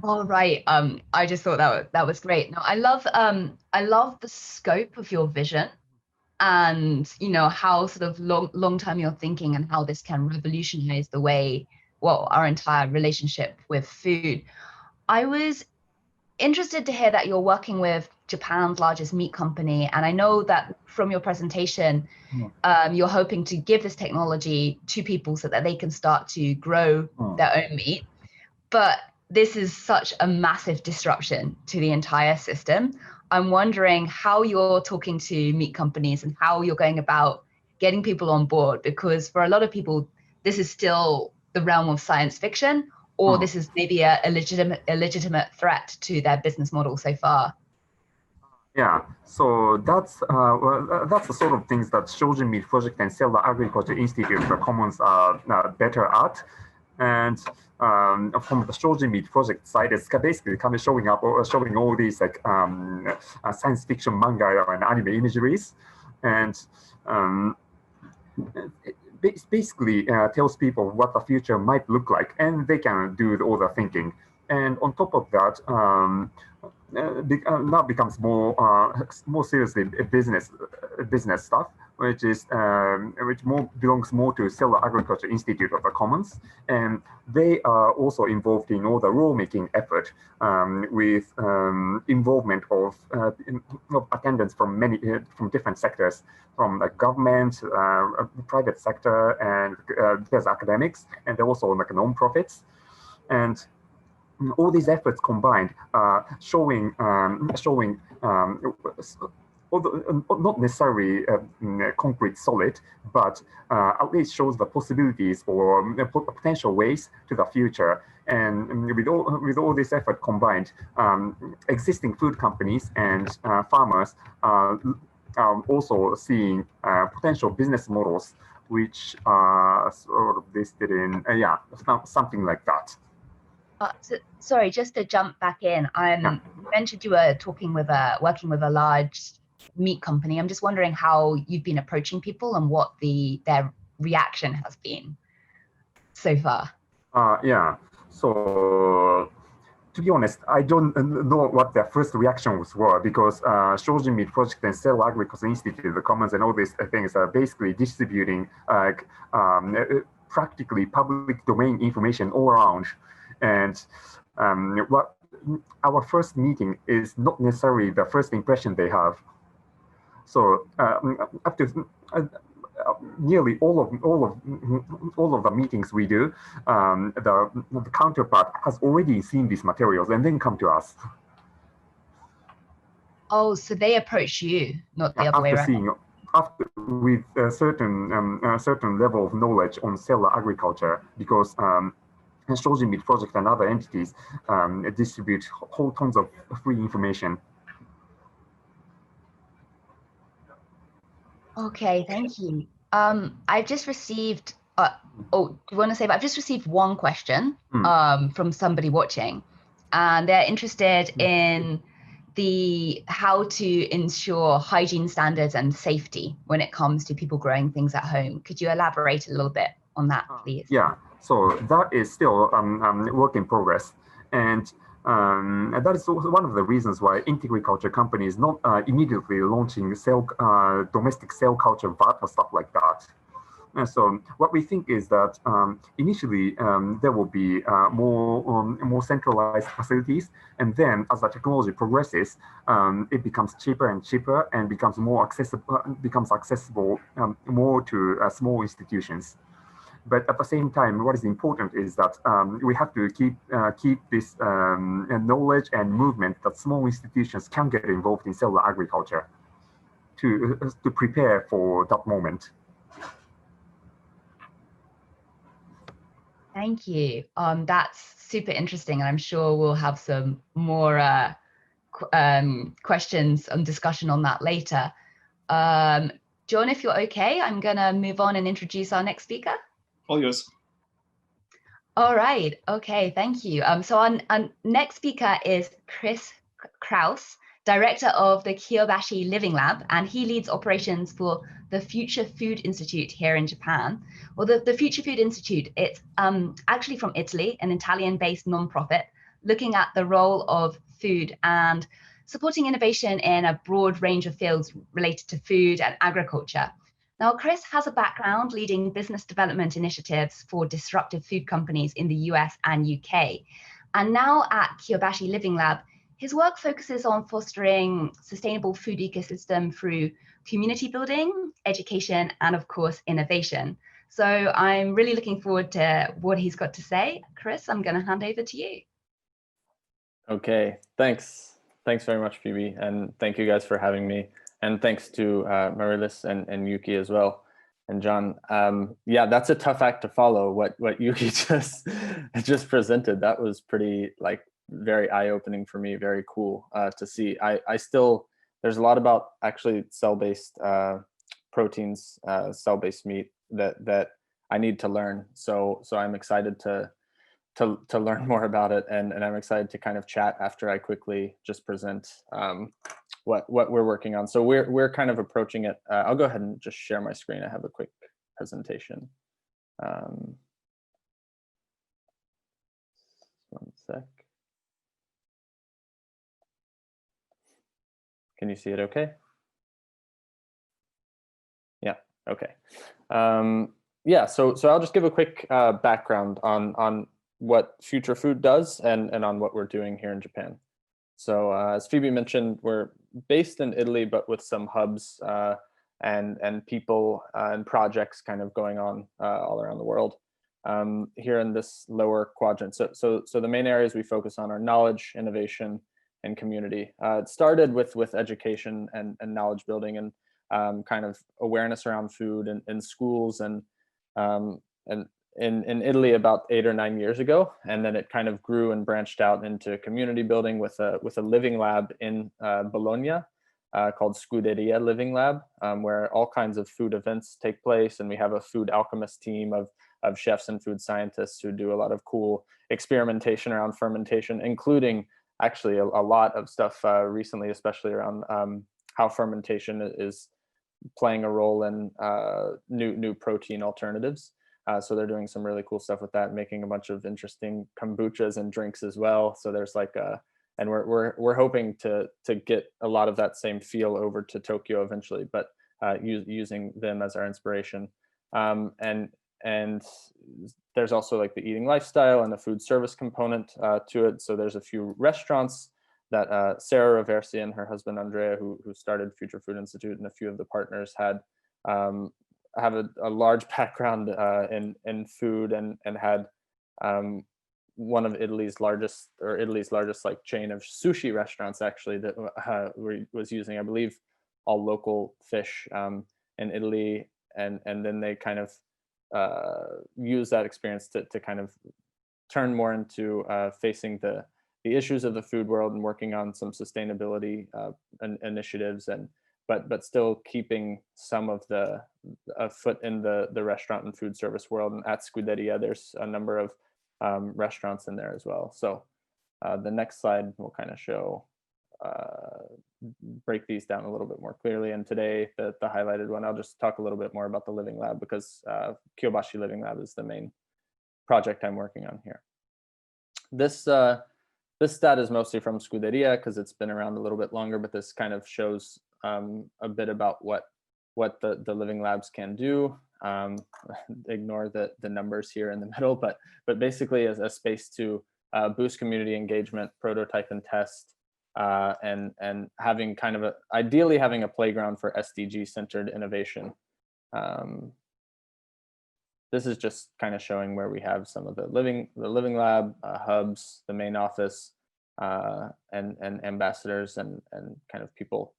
[SPEAKER 2] All right. I just thought that was great. No, I love the scope of your vision, and how sort of long term you're thinking, and how this can revolutionize the way, well, our entire relationship with food. I was interested to hear that you're working with Japan's largest meat company, and I know that from your presentation, you're hoping to give this technology to people so that they can start to grow their own meat. But this is such a massive disruption to the entire system. I'm wondering how you're talking to meat companies and how you're going about getting people on board, because for a lot of people, this is still the realm of science fiction, or this is maybe a legitimate threat to their business model so far.
[SPEAKER 4] Yeah, so that's the sort of things that Shojinmeat Project and Cellular Agriculture Institute, the Commons, are better at. And from the Shojinmeat Project side, it's basically kind of showing all these like science fiction manga and anime imageries, and it basically tells people what the future might look like, and they can do all the thinking. And on top of that, now becomes more seriously business stuff, which belongs more to Cellular Agriculture Institute of the Commons, and they are also involved in all the rule-making effort with involvement of attendance from different sectors, from the government, private sector, and there's academics, and also like non-profits, and all these efforts combined, showing not necessarily concrete solid, but at least shows the possibilities or potential ways to the future. And with all this effort combined, existing food companies and farmers are also seeing potential business models which are sort of listed in something like that.
[SPEAKER 2] Sorry, just to jump back in, you mentioned you were working with a large meat company. I'm just wondering how you've been approaching people and what their reaction has been so far.
[SPEAKER 4] Yeah, so to be honest, I don't know what their first reactions were, because Shojinmeat Project and Cellular Agriculture Institute, the Commons, and all these things are basically distributing practically public domain information all around. And what our first meeting is not necessarily the first impression they have. So up to nearly all of the meetings we do, the counterpart has already seen these materials and then come to us.
[SPEAKER 2] Oh, so they approach you, not the other way around.
[SPEAKER 4] With a certain level of knowledge on cellular agriculture, because Shojinmeat Project and other entities distribute whole tons of free information.
[SPEAKER 2] Okay, thank you. I've just received. Do you want to say? I've just received one question from somebody watching, and they're interested in how to ensure hygiene standards and safety when it comes to people growing things at home. Could you elaborate a little bit on that, please?
[SPEAKER 4] Yeah. So that is still work in progress, and that is also one of the reasons why IntegriCulture company is not immediately launching domestic cell culture VAT or stuff like that. And so what we think is that initially there will be more centralized facilities, and then as the technology progresses, it becomes cheaper and cheaper and becomes more accessible, more to small institutions. But at the same time, what is important is that we have to keep this knowledge and movement that small institutions can get involved in cellular agriculture to prepare for that moment.
[SPEAKER 2] Thank you. That's super interesting, and I'm sure we'll have some more questions and discussion on that later. John, if you're okay, I'm going to move on and introduce our next speaker.
[SPEAKER 1] All yours.
[SPEAKER 2] All right. Okay. Thank you. So our next speaker is Krause, director of the Kyobashi Living Lab, and he leads operations for the Future Food Institute here in Japan. Well, the Future Food Institute, it's actually from Italy, an Italian-based nonprofit looking at the role of food and supporting innovation in a broad range of fields related to food and agriculture. Now, Chris has a background leading business development initiatives for disruptive food companies in the US and UK. And now at Kyobashi Living Lab, his work focuses on fostering sustainable food ecosystem through community building, education, and of course, innovation. So I'm really looking forward to what he's got to say. Chris, I'm going to hand over to you.
[SPEAKER 5] Okay, thanks. Thanks very much, Phoebe, and thank you guys for having me. And thanks to Mariliis and Yuki as well, and John. Yeah, that's a tough act to follow. What Yuki just presented, that was pretty very eye-opening for me. Very cool to see. I still, there's a lot about actually cell-based proteins, cell-based meat that I need to learn. So I'm excited to learn more about it, and I'm excited to kind of chat after I quickly just present what we're working on. So we're kind of approaching it. I'll go ahead and just share my screen. I have a quick presentation. One sec. Can you see it okay? Yeah, okay. Yeah, so I'll just give a quick background on what Future Food does and on what we're doing here in Japan. So as Phoebe mentioned, we're based in Italy, but with some hubs and people and projects kind of going on all around the world here in this lower quadrant. So the main areas we focus on are knowledge, innovation, and community. It started with education and knowledge building and kind of awareness around food in schools and in Italy about 8 or 9 years ago, and then it kind of grew and branched out into community building with a living lab in Bologna called Scuderia Living Lab, where all kinds of food events take place, and we have a food alchemist team of chefs and food scientists who do a lot of cool experimentation around fermentation, including actually a lot of stuff recently, especially around how fermentation is playing a role in new protein alternatives. So they're doing some really cool stuff with that, making a bunch of interesting kombuchas and drinks as well. So there's and we're hoping to get a lot of that same feel over to Tokyo eventually, but using them as our inspiration. And there's also the eating lifestyle and the food service component to it. So there's a few restaurants that Sarah Reversi and her husband Andrea, who started Future Food Institute, and a few of the partners have a large background in food and had one of Italy's largest chain of sushi restaurants actually that was using, I believe, all local fish in Italy, and then they kind of use that experience to kind of turn more into facing the issues of the food world and working on some sustainability initiatives, but still keeping some of a foot in the restaurant and food service world. And at Scuderia, there's a number of restaurants in there as well. So the next slide will kind of show, break these down a little bit more clearly. And today, the highlighted one, I'll just talk a little bit more about the Living Lab, because Kyobashi Living Lab is the main project I'm working on here. This stat is mostly from Scuderia because it's been around a little bit longer, but this kind of shows a bit about what the living labs can do. Ignore the numbers here in the middle, but basically as a space to boost community engagement, prototype and test, and having kind of ideally having a playground for SDG centered innovation. this is just kind of showing where we have some of the living lab hubs, the main office, and ambassadors and kind of people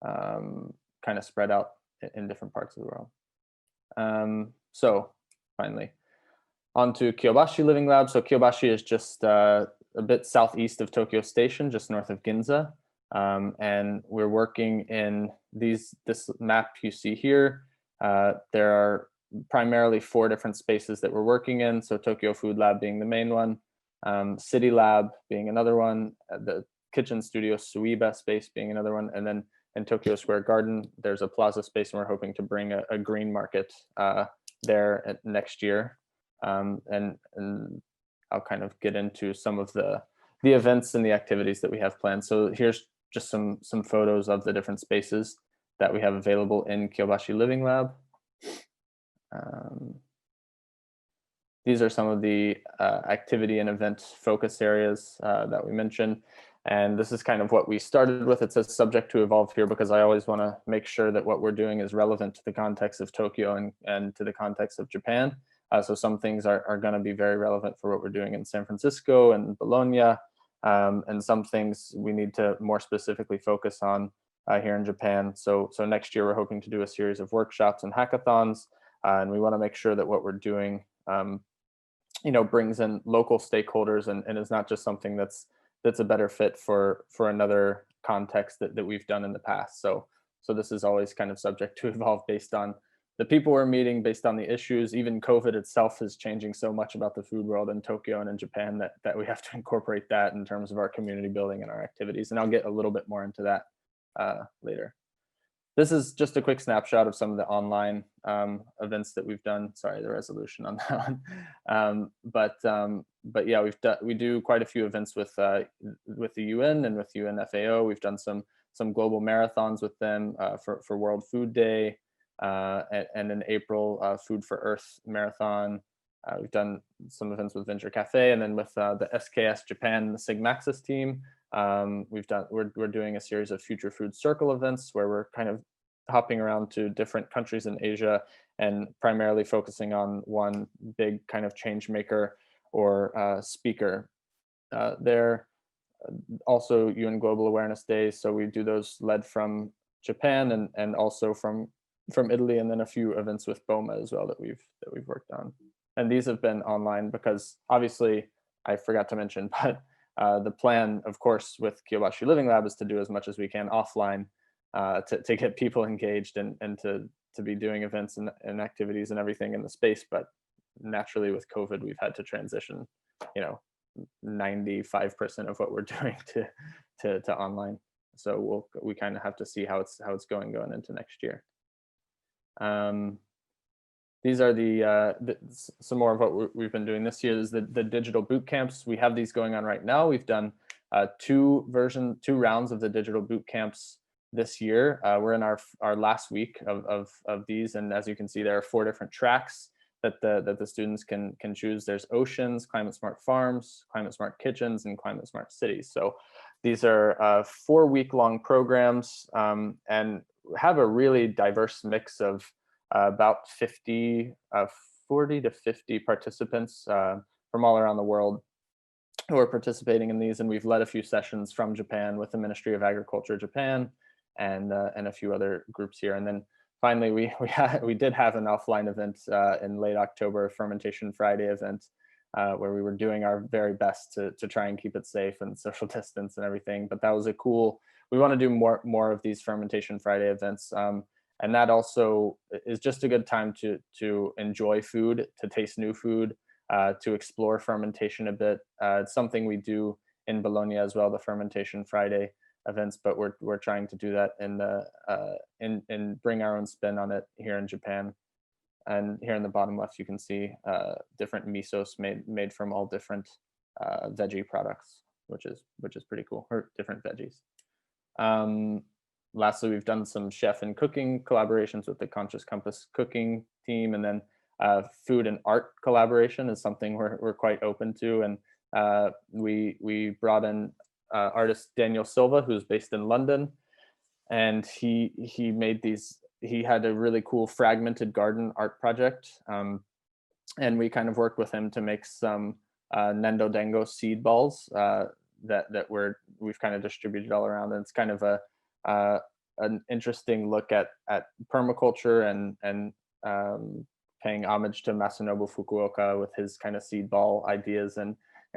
[SPEAKER 5] kind of spread out in different parts of the world. So finally, on to Kyobashi Living Lab. So Kyobashi is just a bit southeast of Tokyo Station, just north of Ginza. And we're working in this map you see here. There are primarily 4 different spaces that we're working in. So Tokyo Food Lab being the main one, City Lab being another one, the Kitchen Studio Suiba space being another one, and then in Tokyo Square Garden, there's a plaza space, and we're hoping to bring a green market there next year. And I'll kind of get into some of the events and the activities that we have planned. So here's just some photos of the different spaces that we have available in Kyobashi Living Lab. These are some of the activity and event focus areas that we mentioned. And this is kind of what we started with. It says subject to evolve here because I always want to make sure that what we're doing is relevant to the context of Tokyo and to the context of Japan. So some things are going to be very relevant for what we're doing in San Francisco and Bologna. And some things we need to more specifically focus on here in Japan. So next year, we're hoping to do a series of workshops and hackathons. And we want to make sure that what we're doing brings in local stakeholders and is not just something that's a better fit for another context that we've done in the past. So this is always kind of subject to evolve based on the people we're meeting, based on the issues. Even COVID itself is changing so much about the food world in Tokyo and in Japan that we have to incorporate that in terms of our community building and our activities. And I'll get a little bit more into that later. This is just a quick snapshot of some of the online events that we've done. Sorry, the resolution on that one. But yeah, we do quite a few events with the UN and with UNFAO. We've done some global marathons with them for World Food Day, and in April, Food for Earth Marathon. We've done some events with Venture Cafe, and then with the SKS Japan, the Sigmaxis team. We're doing a series of Future Food Circle events where we're kind of hopping around to different countries in Asia and primarily focusing on one big kind of change maker or speaker. There also UN Global Awareness Days, so we do those led from Japan and also from Italy, and then a few events with BOMA as well that we've worked on. And these have been online because obviously I forgot to mention, but the plan, of course, with Kyobashi Living Lab is to do as much as we can offline to get people engaged and to be doing events and activities and everything in the space. But naturally with COVID, we've had to transition, 95% of what we're doing to online. So we kind of have to see how it's going into next year. These are some more of what we've been doing this year is the digital boot camps. We have these going on right now. We've done two rounds of the digital boot camps this year. We're in our last week of these, and as you can see, there are 4 different tracks that the students can choose. There's oceans, climate smart farms, climate smart kitchens, and climate smart cities. So these are 4-week-long programs and have a really diverse mix of about 40 to 50 participants from all around the world who are participating in these. And we've led a few sessions from Japan with the Ministry of Agriculture Japan and a few other groups here. And then finally, we did have an offline event in late October, Fermentation Friday event, where we were doing our very best to try and keep it safe and social distance and everything. But that was we want to do more of these Fermentation Friday events. And that also is just a good time to enjoy food, to taste new food, to explore fermentation a bit. It's something we do in Bologna as well, the Fermentation Friday events, but we're trying to do that and bring our own spin on it here in Japan. And here in the bottom left, you can see different misos made from all different veggie products, which is pretty cool, or different veggies. Lastly, we've done some chef and cooking collaborations with the Conscious Compass cooking team, and then food and art collaboration is something we're quite open to. And we brought in artist Daniel Silva, who's based in London, and he made these. He had a really cool fragmented garden art project and we kind of worked with him to make some Nendo Dengo seed balls that we've kind of distributed all around. And it's kind of an interesting look at permaculture and paying homage to Masanobu Fukuoka with his kind of seed ball ideas and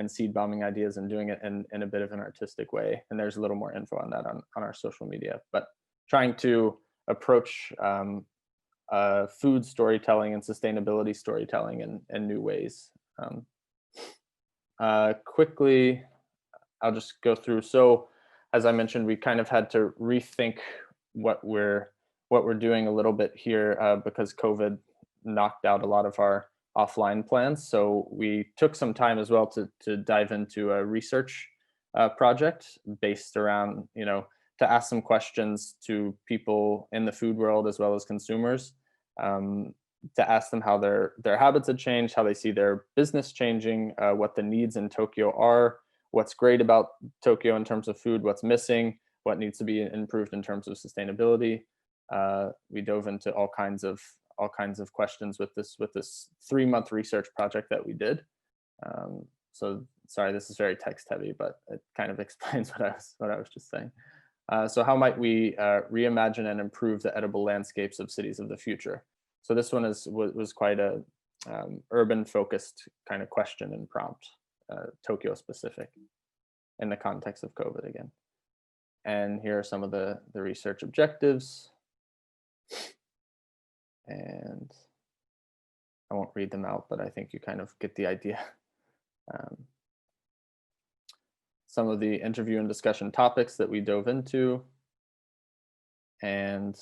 [SPEAKER 5] seed bombing ideas, and doing it in a bit of an artistic way. And there's a little more info on that on our social media, but trying to approach food storytelling and sustainability storytelling in new ways. Quickly, I'll just go through. So as I mentioned, we kind of had to rethink what we're doing a little bit here because COVID knocked out a lot of our offline plans. So we took some time as well to dive into a research project based around, to ask some questions to people in the food world as well as consumers, to ask them how their habits had changed, how they see their business changing, what the needs in Tokyo are, what's great about Tokyo in terms of food, what's missing, what needs to be improved in terms of sustainability. We dove into all kinds of questions with this 3-month research project that we did. So sorry, this is very text heavy, but it kind of explains what I was just saying. So how might we reimagine and improve the edible landscapes of cities of the future? So this one was quite a urban focused kind of question and prompt, Tokyo specific, in the context of COVID again. And here are some of the research objectives. And I won't read them out, but I think you kind of get the idea. Some of the interview and discussion topics that we dove into. And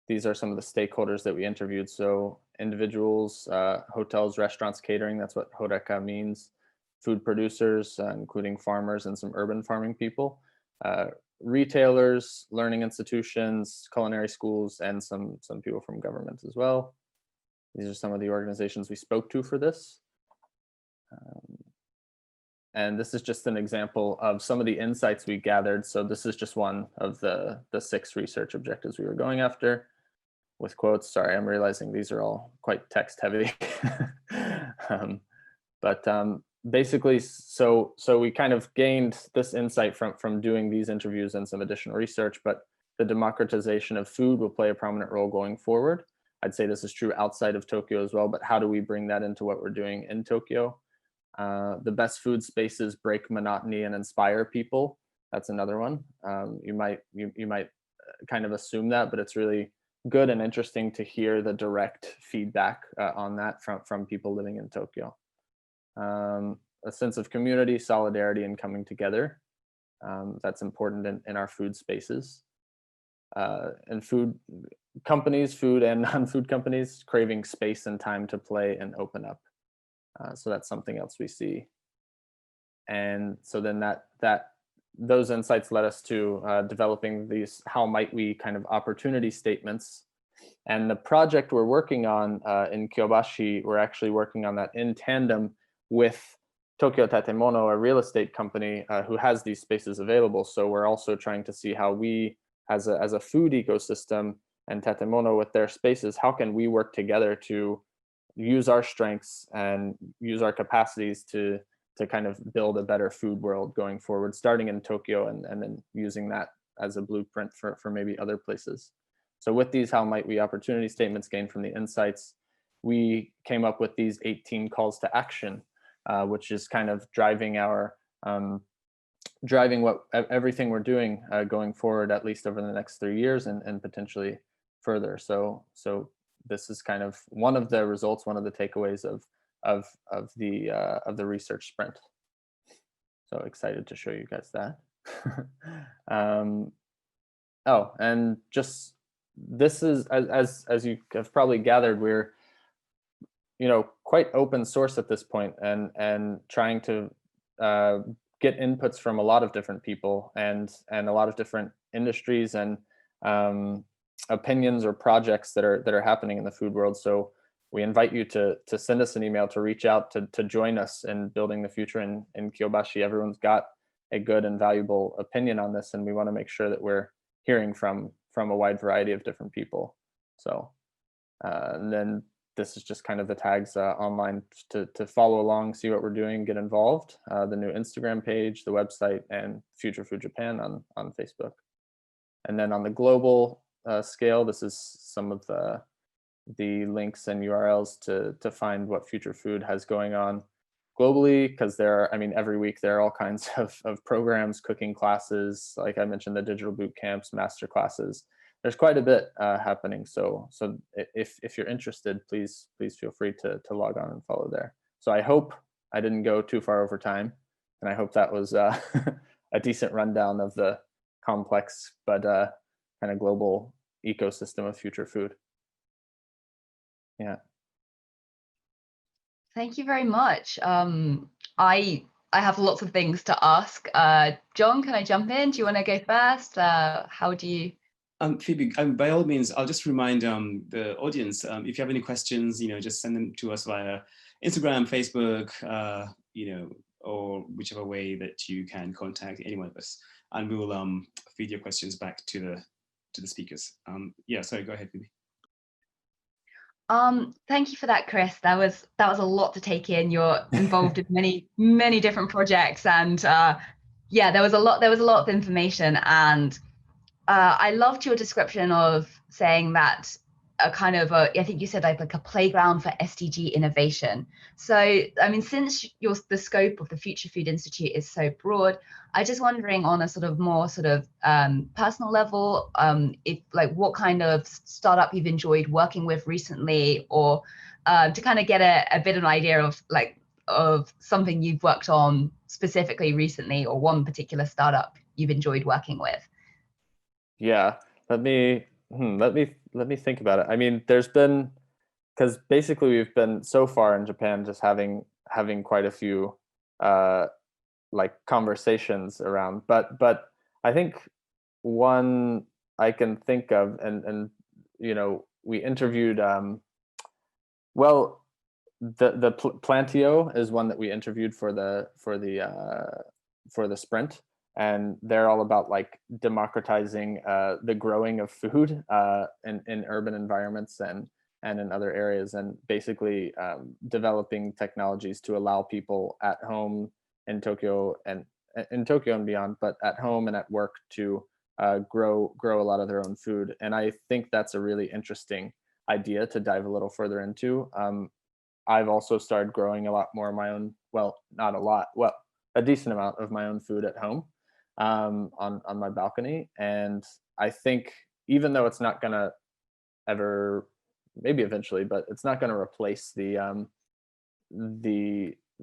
[SPEAKER 5] these are some of the stakeholders that we interviewed. So individuals, hotels, restaurants, catering, that's what Horeka means. Food producers, including farmers and some urban farming people. Retailers, learning institutions, culinary schools, and some people from government as well. These are some of the organizations we spoke to for this. And this is just an example of some of the insights we gathered. So this is just one of the 6 research objectives we were going after with quotes. Sorry, I'm realizing these are all quite text heavy. Basically, so we kind of gained this insight from doing these interviews and some additional research, but the democratization of food will play a prominent role going forward. I'd say this is true outside of Tokyo as well, but how do we bring that into what we're doing in Tokyo? The best food spaces break monotony and inspire people. That's another one. You might kind of assume that, but it's really good and interesting to hear the direct feedback on that from people living in Tokyo. A sense of community, solidarity, and coming together. That's important in our food spaces. And food companies, food and non-food companies, craving space and time to play and open up. So that's something else we see. And so then those insights led us to developing these, how might we kind of opportunity statements. And the project we're working on in Kyobashi, we're actually working on that in tandem with Tokyo Tatemono, a real estate company who has these spaces available. So we're also trying to see how we, as a food ecosystem, and Tatemono with their spaces, how can we work together to use our strengths and use our capacities to kind of build a better food world going forward, starting in Tokyo and then using that as a blueprint for maybe other places. So with these, how might we opportunity statements gained from the insights, we came up with these 18 calls to action, which is kind of driving everything we're doing going forward, at least over the next 3 years and potentially further. So this is kind of one of the results, one of the takeaways of the research sprint. So excited to show you guys that. And just this is, as you have probably gathered, we're quite open source at this point and trying to get inputs from a lot of different people and a lot of different industries and opinions or projects that are happening in the food world. So we invite you to send us an email, to reach out, to join us in building the future in Kyobashi. Everyone's got a good and valuable opinion on this, and we want to make sure that we're hearing from a wide variety of different people. So and then this is just kind of the tags online to follow along, see what we're doing, get involved. The new Instagram page, the website, and Future Food Japan on Facebook. And then on the global scale, this is some of the links and URLs to find what Future Food has going on globally, because there are, I mean, every week there are all kinds of programs, cooking classes, like I mentioned, the digital boot camps, master classes. There's quite a bit happening. So if you're interested, please feel free to log on and follow there. So I hope I didn't go too far over time, and I hope that was a decent rundown of the complex but kind of global ecosystem of future food. Yeah.
[SPEAKER 2] Thank you very much. I have lots of things to ask. John, can I jump in? Do you want to go first? How do you?
[SPEAKER 1] Phoebe, by all means, I'll just remind the audience, if you have any questions, just send them to us via Instagram, Facebook, or whichever way that you can contact any one of us, and we will feed your questions back to the speakers. Yeah, sorry, go ahead, Phoebe.
[SPEAKER 2] Thank you for that, Chris. That was a lot to take in. You're involved in many different projects, and yeah, there was a lot of information, and I loved your description of saying that a kind of I think you said like a playground for SDG innovation. So I mean, since the scope of the Future Food Institute is so broad, I'm just wondering on a sort of more sort of personal level, if like what kind of startup you've enjoyed working with recently, or to kind of get a bit of an idea of something you've worked on specifically recently, or one particular startup you've enjoyed working with.
[SPEAKER 5] Yeah, let me think about it. I mean, there's been, because basically we've been so far in Japan just having quite a few like conversations around, but I think one I can think of, and we interviewed well, the Plantio is one that we interviewed for the sprint. And they're all about like democratizing the growing of food in urban environments and in other areas, and basically developing technologies to allow people at home in Tokyo and beyond, but at home and at work to grow a lot of their own food. And I think that's a really interesting idea to dive a little further into. I've also started growing a lot more of my own, well, not a lot, well, a decent amount of my own food at home. On my balcony, and I think even though it's not gonna ever, maybe eventually, but it's not gonna replace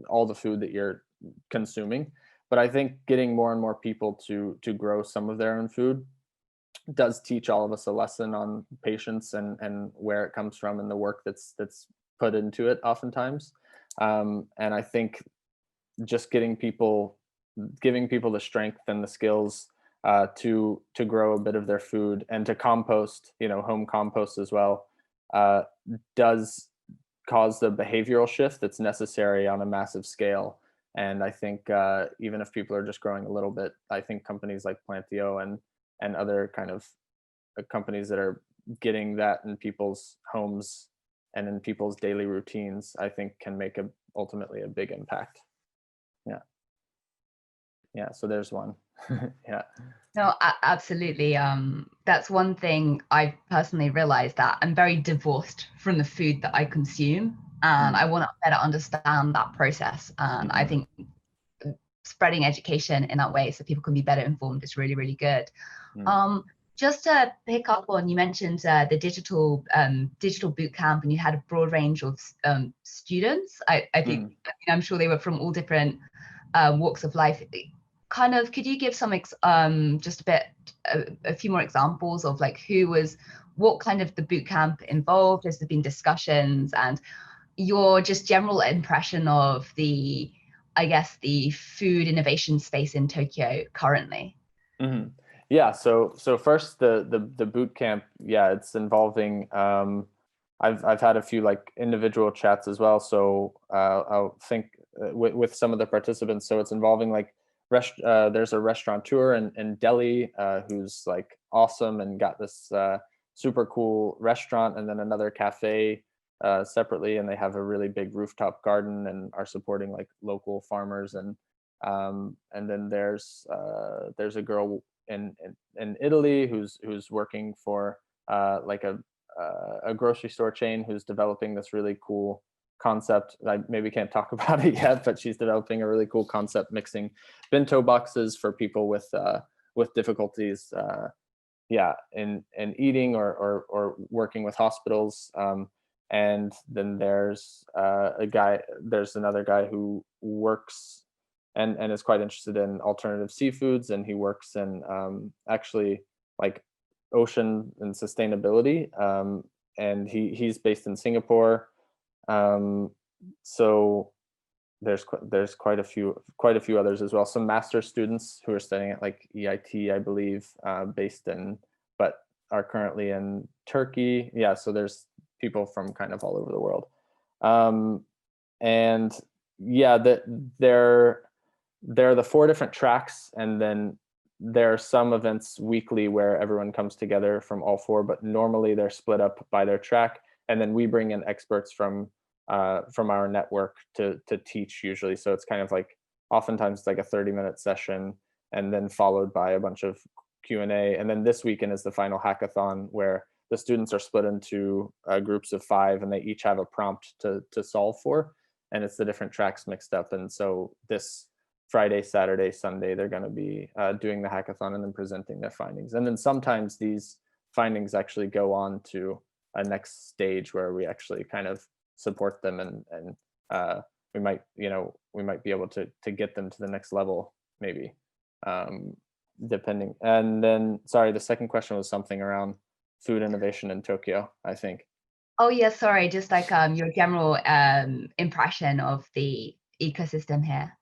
[SPEAKER 5] all the food that you're consuming, but I think getting more and more people to grow some of their own food does teach all of us a lesson on patience and where it comes from and the work that's put into it oftentimes, and I think just giving people the strength and the skills to grow a bit of their food and to compost, home compost as well, does cause the behavioral shift that's necessary on a massive scale. And I think even if people are just growing a little bit, I think companies like Plantio and other kind of companies that are getting that in people's homes and in people's daily routines, I think can make ultimately a big impact. Yeah, so there's one. Yeah.
[SPEAKER 2] No, absolutely. That's one thing I personally realized, that I'm very divorced from the food that I consume, and I want to better understand that process. And I think spreading education in that way so people can be better informed is really, really good. Just to pick up on, you mentioned the digital boot camp, and you had a broad range of students. I think I'm sure they were from all different walks of life. Kind of, could you give some just a few more examples of like what kind of the boot camp involved? Has there been discussions, and your just general impression of the food innovation space in Tokyo currently?
[SPEAKER 5] Yeah, so first the boot camp, yeah, it's involving I've had a few like individual chats as well, so I'll think with some of the participants. So it's involving like there's a restaurateur in Delhi who's like awesome and got this super cool restaurant, and then another cafe separately, and they have a really big rooftop garden and are supporting like local farmers. And then there's a girl in Italy who's working for like a grocery store chain, who's developing this really cool concept. I maybe can't talk about it yet, but she's developing a really cool concept, mixing bento boxes for people with difficulties in eating or working with hospitals. And then there's another guy who works and is quite interested in alternative seafoods, and he works in actually like ocean and sustainability, and he's based in Singapore. So there's quite a few others as well. Some master's students who are studying at like EIT, I believe, but are currently in Turkey. Yeah, so there's people from kind of all over the world. And yeah, there are the 4 different tracks, and then there are some events weekly where everyone comes together from all 4, but normally they're split up by their track, and then we bring in experts from our network to teach usually. So it's kind of like, oftentimes it's like a 30-minute session, and then followed by a bunch of Q&A. And then this weekend is the final hackathon, where the students are split into groups of 5, and they each have a prompt to solve for, and it's the different tracks mixed up. And so this Friday, Saturday, Sunday, they're going to be doing the hackathon and then presenting their findings. And then sometimes these findings actually go on to a next stage where we actually kind of support them, and we might be able to get them to the next level, maybe, depending. And then, sorry, the second question was something around food innovation in Tokyo, I think.
[SPEAKER 2] Oh yeah, sorry, just like your general impression of the ecosystem here.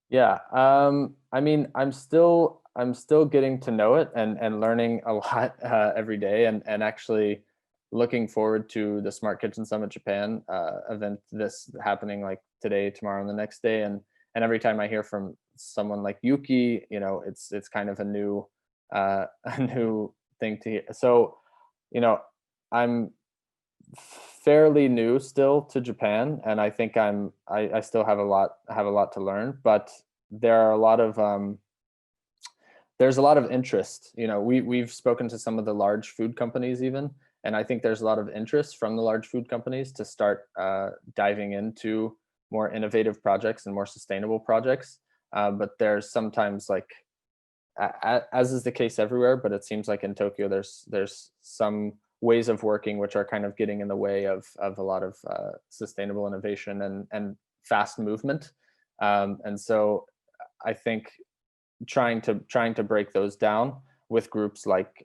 [SPEAKER 5] Yeah, I mean, I'm still getting to know it and learning a lot every day, and actually looking forward to the Smart Kitchen Summit Japan event, this happening like today, tomorrow, and the next day. And every time I hear from someone like Yuki, it's kind of a new thing to hear. So, I'm fairly new still to Japan, and I think I still have a lot to learn, but there are a lot of there's a lot of interest. We've spoken to some of the large food companies even, and I think there's a lot of interest from the large food companies to start diving into more innovative projects and more sustainable projects. But there's sometimes, like, as is the case everywhere, but it seems like in Tokyo, there's some ways of working which are kind of getting in the way of a lot of sustainable innovation and fast movement. And so I think trying to break those down with groups like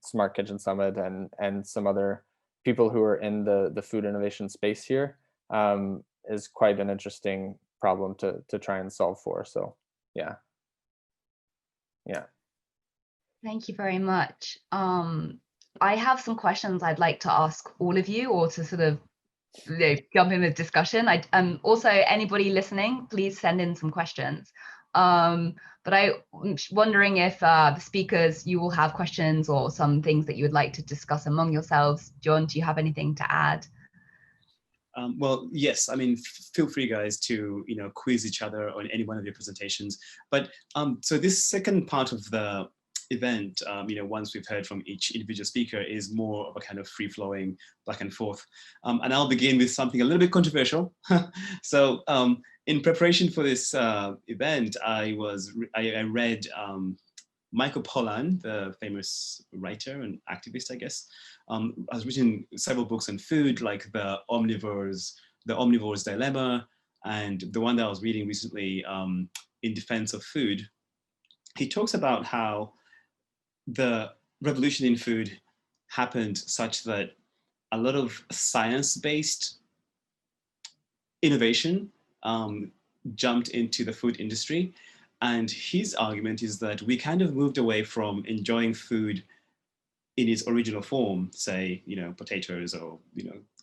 [SPEAKER 5] Smart Kitchen Summit and some other people who are in the food innovation space here is quite an interesting problem to try and solve for. So yeah.
[SPEAKER 2] Thank you very much. I have some questions I'd like to ask all of you, or to sort of jump in with discussion. Also, anybody listening, please send in some questions. But I'm wondering if the speakers, you will have questions or some things that you would like to discuss among yourselves. John, do you have anything to add?
[SPEAKER 1] Well, yes, I mean, feel free, guys, to quiz each other on any one of your presentations. But so this second part of the event, once we've heard from each individual speaker, is more of a kind of free-flowing back and forth. And I'll begin with something a little bit controversial. So in preparation for this event, I read Michael Pollan, the famous writer and activist, I guess, has written several books on food, like the Omnivore's Dilemma, and the one that I was reading recently, In Defense of Food. He talks about how the revolution in food happened such that a lot of science-based innovation jumped into the food industry. And his argument is that we kind of moved away from enjoying food in its original form, say, potatoes or,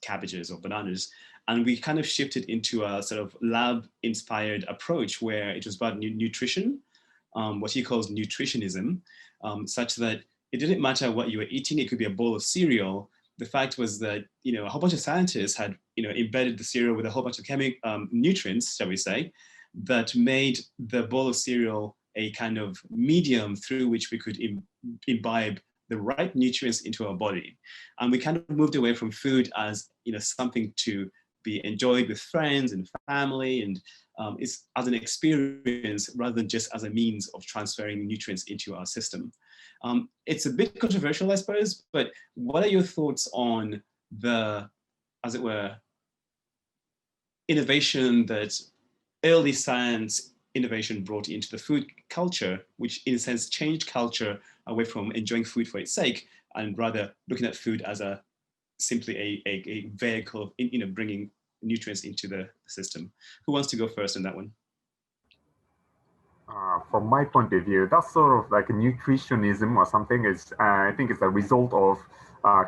[SPEAKER 1] cabbages or bananas. And we kind of shifted into a sort of lab-inspired approach where it was about nutrition, what he calls nutritionism, such that it didn't matter what you were eating. It could be a bowl of cereal, the fact was that, a whole bunch of scientists had, embedded the cereal with a whole bunch of nutrients, shall we say, that made the bowl of cereal a kind of medium through which we could imbibe the right nutrients into our body. And we kind of moved away from food as, something to be enjoyed with friends and family, and it's as an experience rather than just as a means of transferring nutrients into our system. It's a bit controversial, I suppose, but what are your thoughts on the, as it were, innovation that early science innovation brought into the food culture, which in a sense changed culture away from enjoying food for its sake and rather looking at food as simply a vehicle of bringing nutrients into the system? Who wants to go first on that one?
[SPEAKER 4] From my point of view, that's sort of like a nutritionism or something. Is I think it's a result of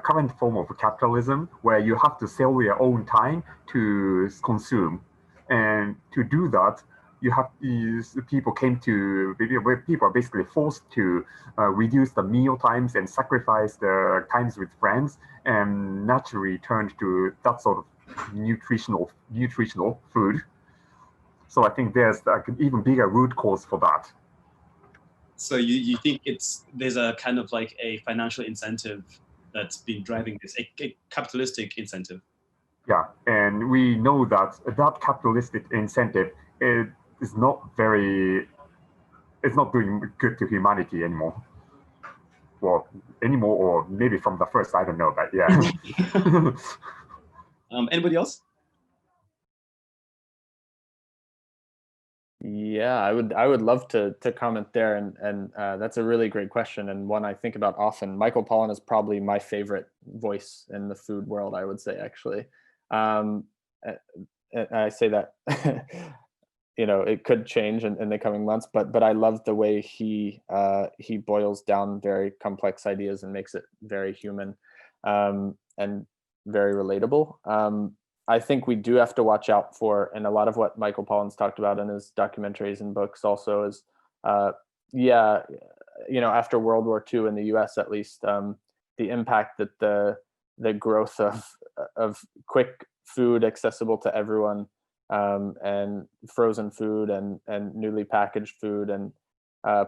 [SPEAKER 4] current form of capitalism, where you have to sell your own time to consume, and to do that, people are basically forced to reduce the meal times and sacrifice the times with friends, and naturally turned to that sort of nutritional food. So I think there's like an even bigger root cause for that.
[SPEAKER 1] So you think there's a kind of like a financial incentive that's been driving this, a capitalistic incentive?
[SPEAKER 4] Yeah, and we know that capitalistic incentive is not doing good to humanity anymore. Well, or maybe from the first, I don't know, but yeah.
[SPEAKER 1] Anybody else?
[SPEAKER 5] Yeah, I would love to comment there, and that's a really great question, and one I think about often. Michael Pollan is probably my favorite voice in the food world, I would say, actually. I say that it could change in the coming months, but I love the way he boils down very complex ideas and makes it very human, and very relatable. I think we do have to watch out for, and a lot of what Michael Pollan's talked about in his documentaries and books also is, after World War II in the U.S. at least, the impact that the growth of quick food accessible to everyone, and frozen food and newly packaged food and highly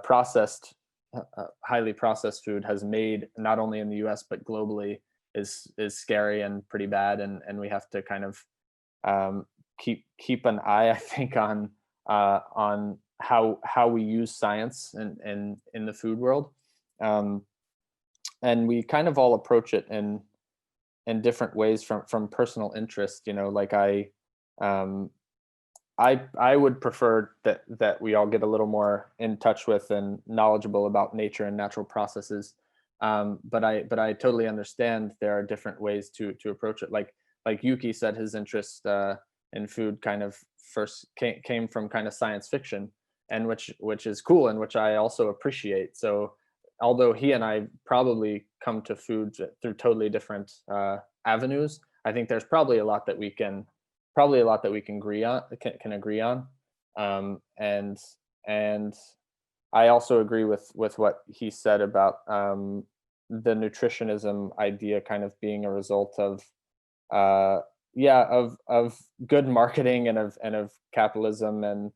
[SPEAKER 5] processed food has made, not only in the U.S. but globally, is scary and pretty bad, and we have to kind of keep an eye, I think, on how we use science in the food world, and we kind of all approach it in different ways from personal interest. Like I would prefer that we all get a little more in touch with and knowledgeable about nature and natural processes. But I totally understand there are different ways to approach it. Like Yuki said, his interest in food kind of first came from kind of science fiction, and which is cool, and which I also appreciate. So although he and I probably come to food through totally different avenues, I think there's probably a lot that we can agree on. And I also agree with what he said about the nutritionism idea kind of being a result of good marketing and of capitalism, and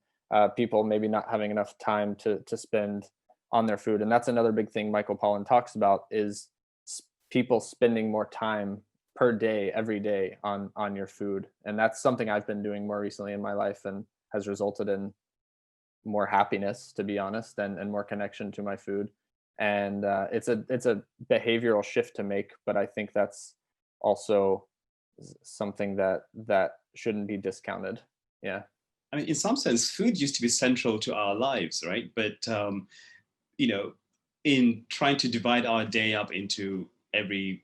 [SPEAKER 5] people maybe not having enough time to spend on their food. And that's another big thing Michael Pollan talks about, is people spending more time per day, every day, on your food. And that's something I've been doing more recently in my life, and has resulted in more happiness, to be honest, and more connection to my food. And it's a behavioral shift to make, but I think that's also something that shouldn't be discounted. Yeah.
[SPEAKER 1] I mean, in some sense, food used to be central to our lives, right? But in trying to divide our day up into the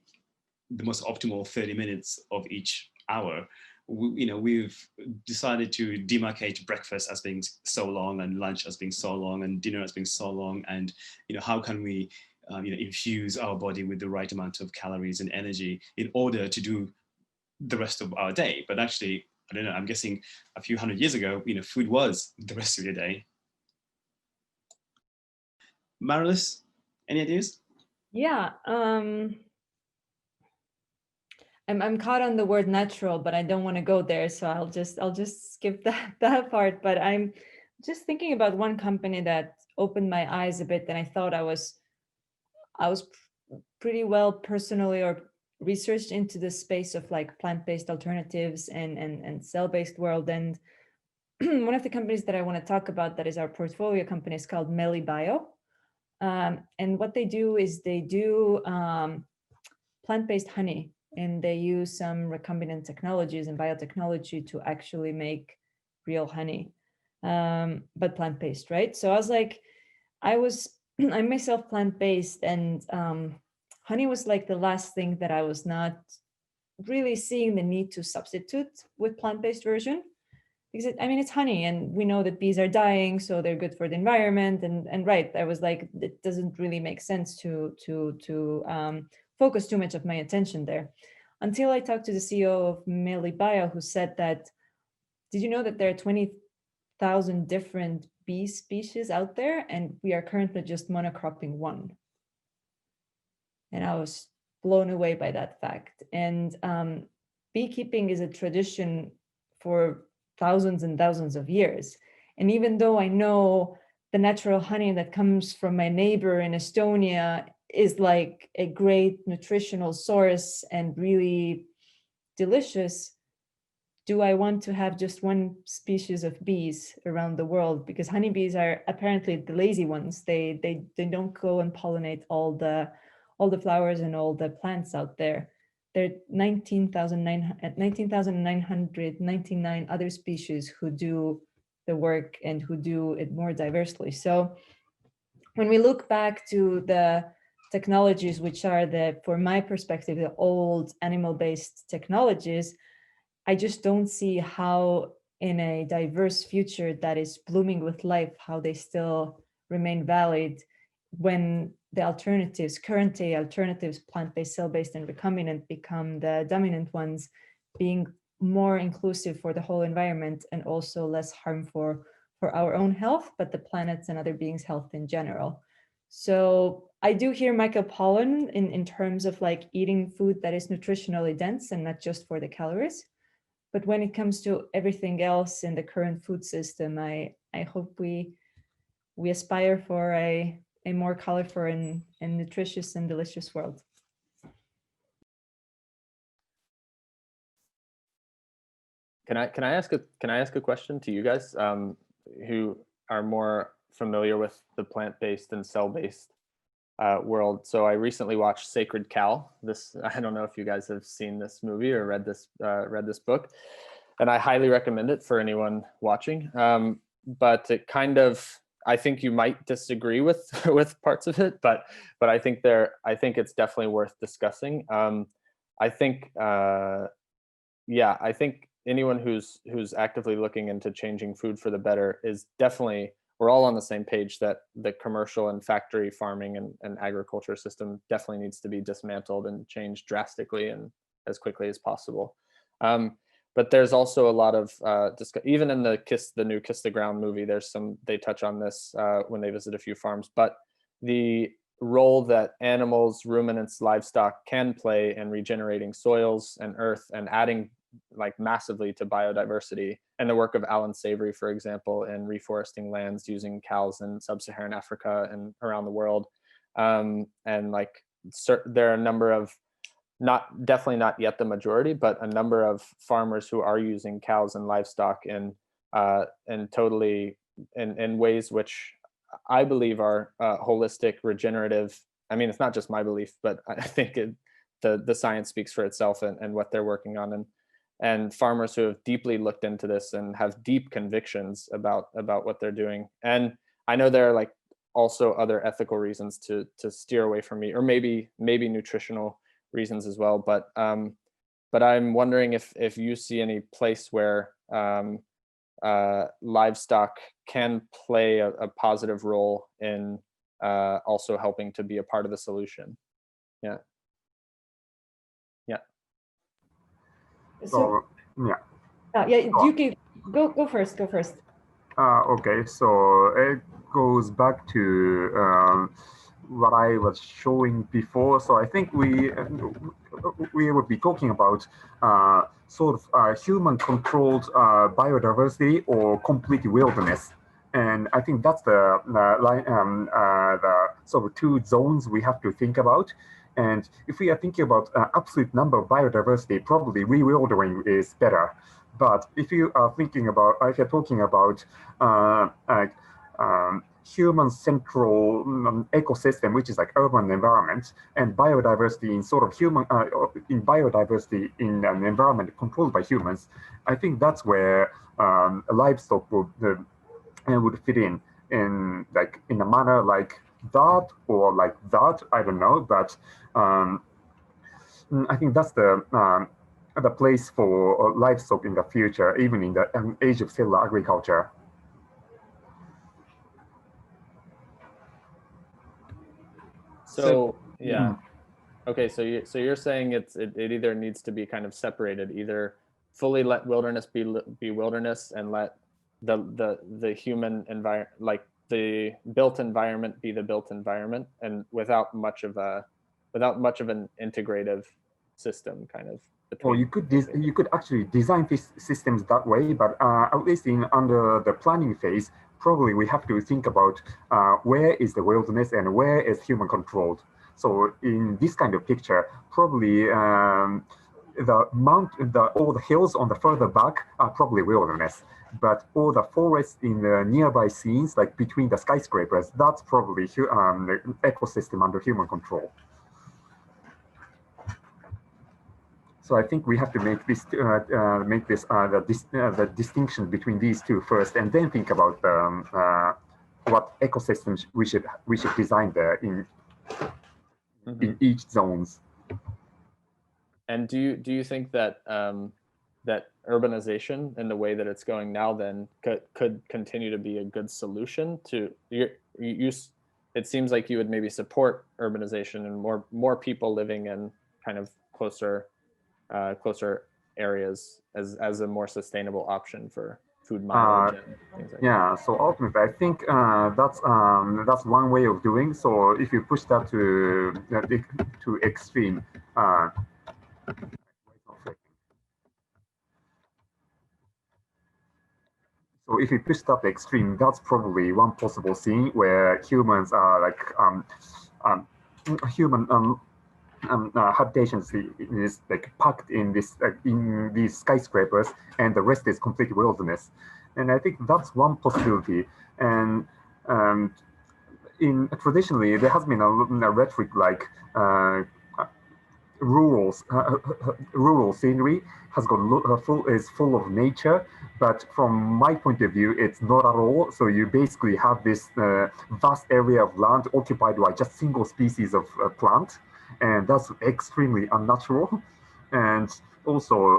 [SPEAKER 1] most optimal 30 minutes of each hour, we've decided to demarcate breakfast as being so long, and lunch as being so long, and dinner as being so long. And how can we infuse our body with the right amount of calories and energy in order to do the rest of our day? But actually, I don't know, I'm guessing a few hundred years ago, food was the rest of your day. Mariliis, any ideas?
[SPEAKER 3] Yeah. I'm caught on the word natural, but I don't want to go there, so I'll just skip that part. But I'm just thinking about one company that opened my eyes a bit, and I thought I was pretty well personally or researched into the space of like plant-based alternatives and cell-based world. And one of the companies that I want to talk about that is our portfolio company is called Mariliis Bio. And what they do is they do plant-based honey, and they use some recombinant technologies and biotechnology to actually make real honey, but plant-based, right? So I was like, I'm myself plant-based, and honey was like the last thing that I was not really seeing the need to substitute with plant-based version. Because I mean, it's honey, and we know that bees are dying, so they're good for the environment. And right, I was like, it doesn't really make sense to focus too much of my attention there, until I talked to the CEO of Mariliis Bio, who said that, did you know that there are 20,000 different bee species out there, and we are currently just monocropping one? And I was blown away by that fact. And beekeeping is a tradition for thousands and thousands of years. And even though I know the natural honey that comes from my neighbor in Estonia is like a great nutritional source and really delicious, do I want to have just one species of bees around the world? Because honeybees are apparently the lazy ones. They don't go and pollinate all the flowers and all the plants out there. There are 19,999 other species who do the work and who do it more diversely. So when we look back to the technologies, which are for my perspective, the old animal-based technologies, I just don't see how in a diverse future that is blooming with life, how they still remain valid when the alternatives, current day alternatives, plant-based, cell-based, and recombinant become the dominant ones, being more inclusive for the whole environment and also less harmful for our own health, but the planet's and other beings' health in general. So I do hear Michael Pollan in terms of like eating food that is nutritionally dense and not just for the calories. But when it comes to everything else in the current food system, I hope we aspire for a more colorful and nutritious and delicious world.
[SPEAKER 5] Can I ask a question to you guys who are more familiar with the plant-based and cell-based world? So I recently watched Sacred Cow. I don't know if you guys have seen this movie or read this book, and I highly recommend it for anyone watching. But it kind of, I think you might disagree with parts of it, but I think it's definitely worth discussing. I think I think anyone who's actively looking into changing food for the better is definitely, we're all on the same page that the commercial and factory farming and agriculture system definitely needs to be dismantled and changed drastically and as quickly as possible. But there's also a lot of even in the new Kiss the Ground movie, they touch on this when they visit a few farms, but the role that animals, ruminants, livestock can play in regenerating soils and earth and adding like massively to biodiversity, and the work of Alan Savory, for example, in reforesting lands using cows in sub-Saharan Africa and around the world. And like there are a number of, definitely not yet the majority, but a number of farmers who are using cows and livestock in ways which I believe are holistic, regenerative. I mean, it's not just my belief, but I think the science speaks for itself and what they're working on. And farmers who have deeply looked into this and have deep convictions about what they're doing. And I know there are like also other ethical reasons to steer away from meat, or maybe nutritional reasons as well. But I'm wondering if you see any place where livestock can play a positive role in also helping to be a part of the solution. Yeah.
[SPEAKER 3] So, Yuki, go first.
[SPEAKER 4] Okay, so it goes back to what I was showing before. So I think we would be talking about sort of human-controlled biodiversity or complete wilderness. And I think that's the sort of two zones we have to think about. And if we are thinking about absolute number of biodiversity, probably rewildering is better. But if you are thinking about, if you're talking about human central ecosystem, which is like urban environment, and biodiversity in sort of human, in biodiversity in an environment controlled by humans, I think that's where livestock would fit in like in a manner like that or like that. I don't know, but I think that's the place for livestock in the future, even in the age of cellular agriculture.
[SPEAKER 5] So yeah, okay. So you're saying it either needs to be kind of separated, either fully let wilderness be wilderness and let the human environment, like the built environment, be the built environment, and without much of an integrative system, kind of.
[SPEAKER 4] Or you could actually design these systems that way, but at least under the planning phase, probably we have to think about where is the wilderness and where is human controlled. So in this kind of picture, probably all the hills on the further back are probably wilderness, but all the forests in the nearby scenes, like between the skyscrapers, that's probably the ecosystem under human control. So I think we have to make this the distinction between these two first, and then think about what ecosystems we should design there in each zones.
[SPEAKER 5] And do you think that that urbanization in the way that it's going now then could continue to be a good solution to it seems like you would maybe support urbanization and more people living in kind of closer areas as a more sustainable option for food mileage and things like that.
[SPEAKER 4] So ultimately, I think that's one way of doing. So if you push that to extreme, so if you push that to extreme, that's probably one possible scene where humans are like human habitations is like packed in these skyscrapers, and the rest is complete wilderness. And I think that's one possibility. And traditionally, there has been a rhetoric like rural scenery is full of nature, but from my point of view, it's not at all. So you basically have this vast area of land occupied by just single species of plant, and that's extremely unnatural. And also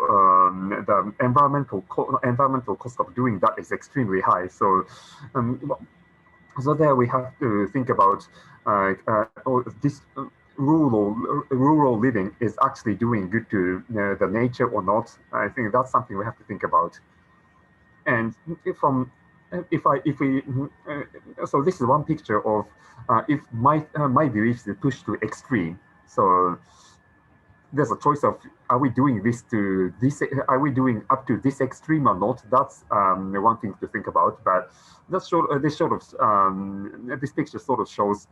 [SPEAKER 4] the environmental cost of doing that is extremely high. So so there we have to think about this rural living is actually doing good to the nature or not. I think that's something we have to think about. And so this is one picture of if my beliefs are pushed to extreme. So there's a choice of are we doing this to this? Are we doing up to this extreme or not? That's one thing to think about. But this picture sort of shows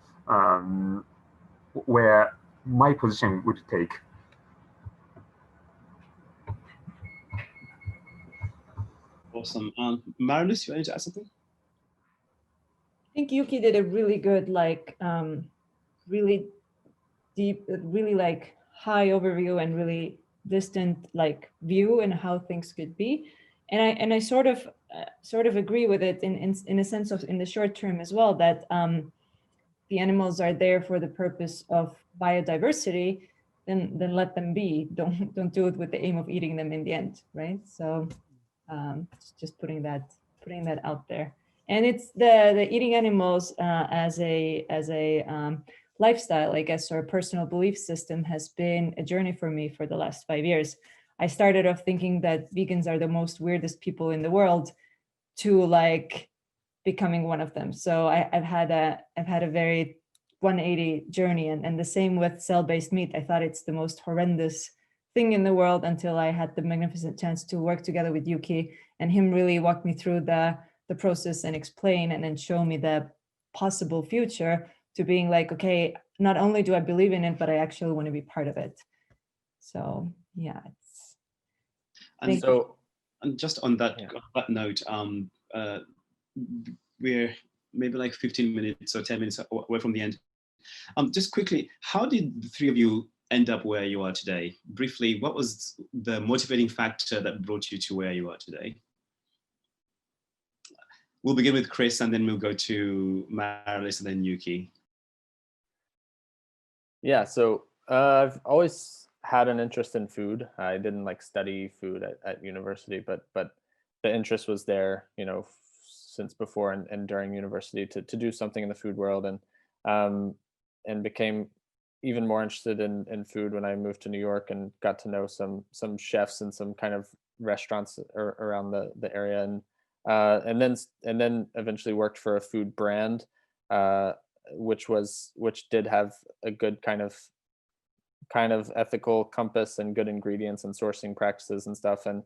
[SPEAKER 4] where my position would take.
[SPEAKER 1] Awesome. Mariliis, you want to add something?
[SPEAKER 3] I think Yuki did a really good, like, really deep, really like high overview and really distant like view and how things could be. And I sort of agree with it in a sense of in the short term as well, that the animals are there for the purpose of biodiversity, then let them be. Don't do it with the aim of eating them in the end, right? So just putting that out there. And it's the eating animals as a lifestyle, I guess, or a personal belief system has been a journey for me for the last 5 years. I started off thinking that vegans are the most weirdest people in the world, to like becoming one of them. So I've had a very 180 journey. And the same with cell-based meat. I thought it's the most horrendous thing in the world until I had the magnificent chance to work together with Yuki, and him really walk me through the process and explain and then show me the possible future, to being like, okay, not only do I believe in it, but I actually want to be part of it. So yeah, it's.
[SPEAKER 1] And so, and just on that, that note, we're maybe like 15 minutes or 10 minutes away from the end. Just quickly, how did the three of you end up where you are today? Briefly, what was the motivating factor that brought you to where you are today? We'll begin with Chris, and then we'll go to Mariliis, and then Yuki.
[SPEAKER 5] Yeah, so I've always had an interest in food. I didn't like study food at university, but the interest was there, you know, since before and during university to do something in the food world, and became even more interested in food when I moved to New York and got to know some chefs and some kind of restaurants around the area, and then eventually worked for a food brand, which did have a good kind of ethical compass and good ingredients and sourcing practices and stuff, and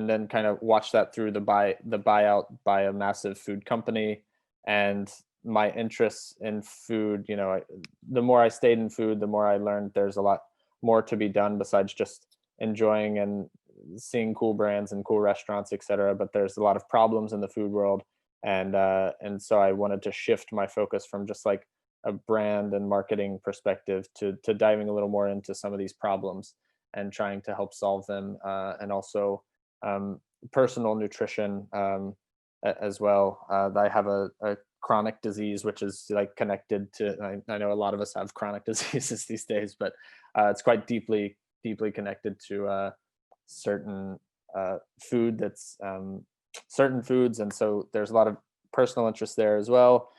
[SPEAKER 5] then kind of watched that through the buyout by a massive food company. And my interests in food, you know, the more I stayed in food, the more I learned there's a lot more to be done besides just enjoying and seeing cool brands and cool restaurants, etc. But there's a lot of problems in the food world, and so I wanted to shift my focus from just like a brand and marketing perspective to diving a little more into some of these problems and trying to help solve them, and also personal nutrition as well. I have a chronic disease, which is like connected to, I know a lot of us have chronic diseases these days, but it's quite deeply connected to certain food that's certain foods. And so there's a lot of personal interest there as well.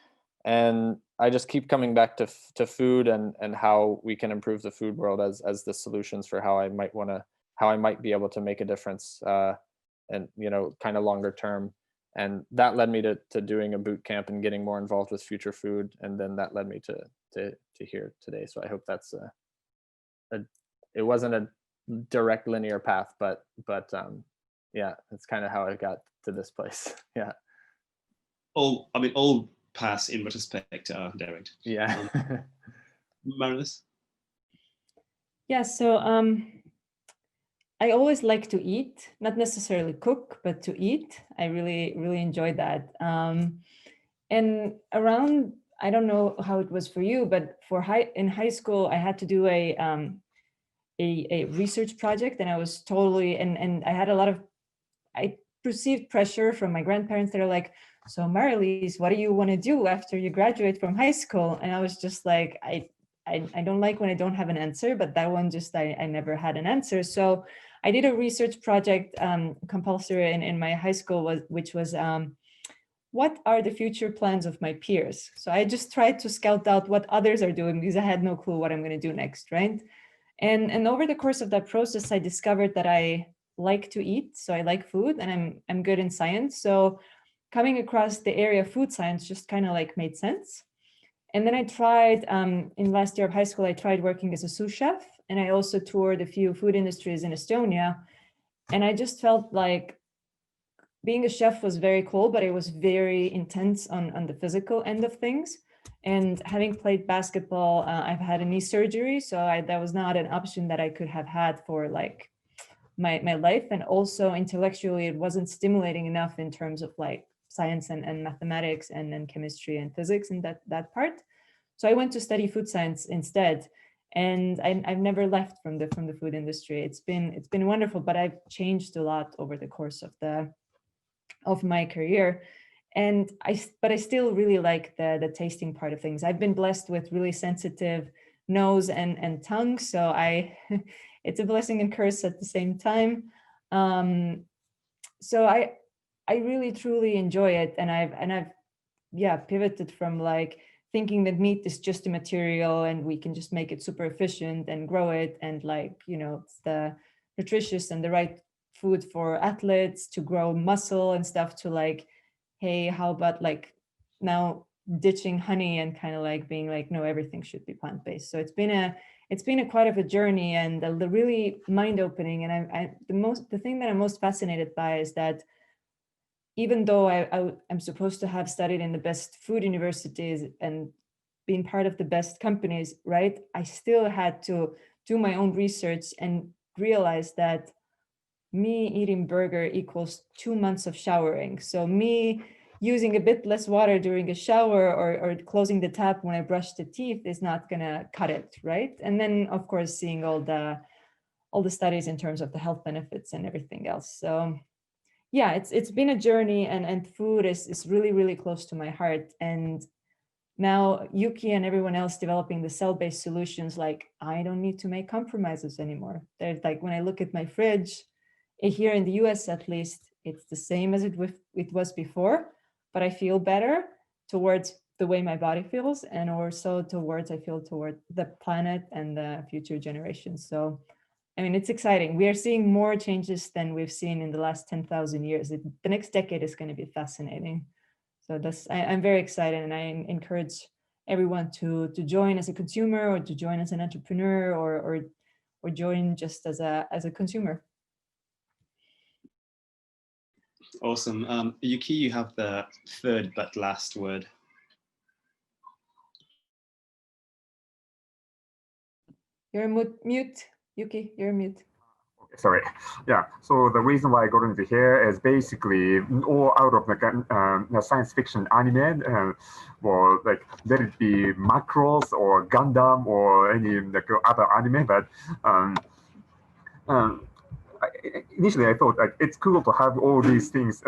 [SPEAKER 5] And I just keep coming back to food and how we can improve the food world as the solutions for how I might be able to make a difference, and, you know, kind of longer term. And that led me to doing a boot camp and getting more involved with Future Food. And then that led me to here today. So I hope that's it wasn't a direct linear path, but yeah, that's kind of how I got to this place. Yeah.
[SPEAKER 1] All paths in retrospect are direct.
[SPEAKER 5] Yeah.
[SPEAKER 1] Mariliis?
[SPEAKER 3] Yeah, so I always like to eat, not necessarily cook, but to eat. I really, really enjoy that. And around, I don't know how it was for you, but in high school, I had to do a research project, and I was totally, and I had I perceived pressure from my grandparents that are like, so Mariliis, what do you want to do after you graduate from high school? And I was just like, I don't like when I don't have an answer, but that one just, I never had an answer. So I did a research project, compulsory in my high school, which was, what are the future plans of my peers? So I just tried to scout out what others are doing because I had no clue what I'm going to do next, right? And over the course of that process, I discovered that I like to eat. So I like food, and I'm good in science. So coming across the area of food science just kind of like made sense. And then I tried, in last year of high school, I tried working as a sous chef, and I also toured a few food industries in Estonia. And I just felt like being a chef was very cool, but it was very intense on the physical end of things. And having played basketball, I've had a knee surgery, so that was not an option that I could have had for like my life. And also intellectually, it wasn't stimulating enough in terms of like science and mathematics and chemistry and physics and that part. So I went to study food science instead, and I've never left from the food industry. It's been wonderful, but I've changed a lot over the course of my career. And I still really like the tasting part of things. I've been blessed with really sensitive nose and tongue, so it's a blessing and curse at the same time. So I really truly enjoy it, and I've pivoted from like thinking that meat is just a material and we can just make it super efficient and grow it, and like, you know, it's the nutritious and the right food for athletes to grow muscle and stuff, to like, hey, how about like now ditching honey and kind of like being like, no, everything should be plant-based. So it's been a quite of a journey and the really mind-opening. And the thing that I'm most fascinated by is that even though I'm supposed to have studied in the best food universities and been part of the best companies, right? I still had to do my own research and realize that me eating burger equals 2 months of showering. So me using a bit less water during a shower or closing the tap when I brush the teeth is not gonna cut it, right? And then of course seeing all the studies in terms of the health benefits and everything else. So yeah, it's been a journey, and food is really, really close to my heart. And now Yuki and everyone else developing the cell-based solutions, like I don't need to make compromises anymore. There's like, when I look at my fridge, here in the US at least, it's the same as it was before, but I feel better towards the way my body feels, and also I feel toward the planet and the future generations. So I mean, it's exciting. We are seeing more changes than we've seen in the last 10,000 years. The next decade is going to be fascinating. So I'm very excited, and I encourage everyone to join as a consumer, or to join as an entrepreneur, or join just as a consumer.
[SPEAKER 1] Awesome. Yuki, you have the third but last word.
[SPEAKER 3] You're mute, Yuki, you're mute.
[SPEAKER 4] Sorry. Yeah. So the reason why I got into here is basically all out of the science fiction anime, or like let it be Macross or Gundam or any like other anime, but initially I thought like it's cool to have all these things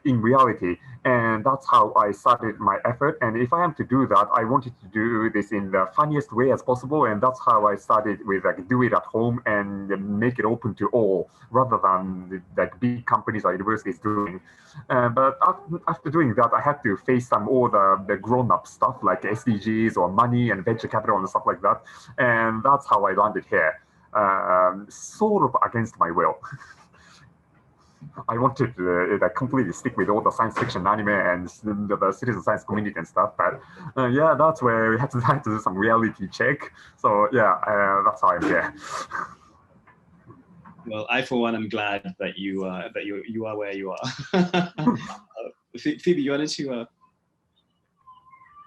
[SPEAKER 4] in reality, and that's how I started my effort. And if I am to do that, I wanted to do this in the funniest way as possible, and that's how I started with like do it at home and make it open to all, rather than like big companies or universities doing. But after doing that, I had to face all the grown-up stuff like SDGs or money and venture capital and stuff like that, and that's how I landed here. Sort of against my will. I wanted to completely stick with all the science fiction anime and the citizen science community and stuff, but yeah, that's where we had to do some reality check. So yeah, that's how I'm here.
[SPEAKER 1] Well, I for one am glad that you are where you are. Phoebe, you wanted to?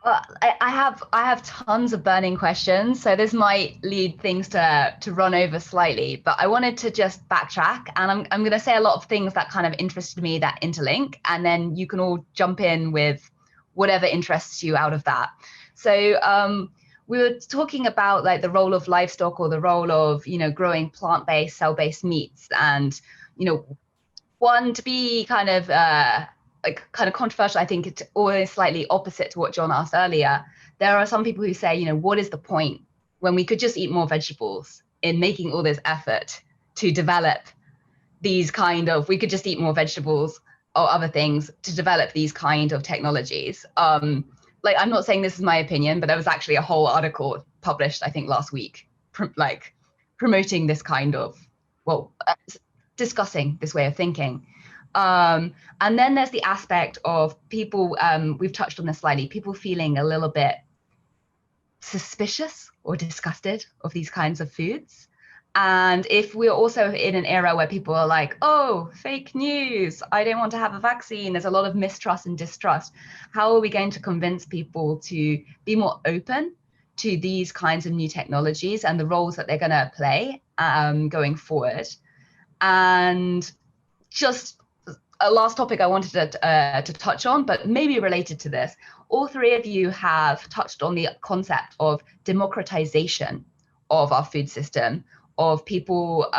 [SPEAKER 2] Well, I have tons of burning questions, so this might lead things to run over slightly, but I wanted to just backtrack, and I'm going to say a lot of things that kind of interested me that interlink, and then you can all jump in with whatever interests you out of that. So we were talking about like the role of livestock, or the role of, you know, growing plant-based, cell-based meats, and, you know, one, to be kind of controversial, I think it's always slightly opposite to what John asked earlier. There are some people who say, you know, what is the point when we could just eat more vegetables, in making all this effort to develop these kind of, we could just eat more vegetables or other things to develop these kind of technologies. Like, I'm not saying this is my opinion, but there was actually a whole article published, I think last week, like promoting this kind of, well, discussing this way of thinking. And then there's the aspect of people, we've touched on this slightly, people feeling a little bit suspicious or disgusted of these kinds of foods. And if we're also in an era where people are like, oh, fake news, I don't want to have a vaccine, there's a lot of mistrust and distrust, how are we going to convince people to be more open to these kinds of new technologies and the roles that they're going to play going forward? And just a last topic I wanted to touch on, but maybe related to this, all three of you have touched on the concept of democratization of our food system, of people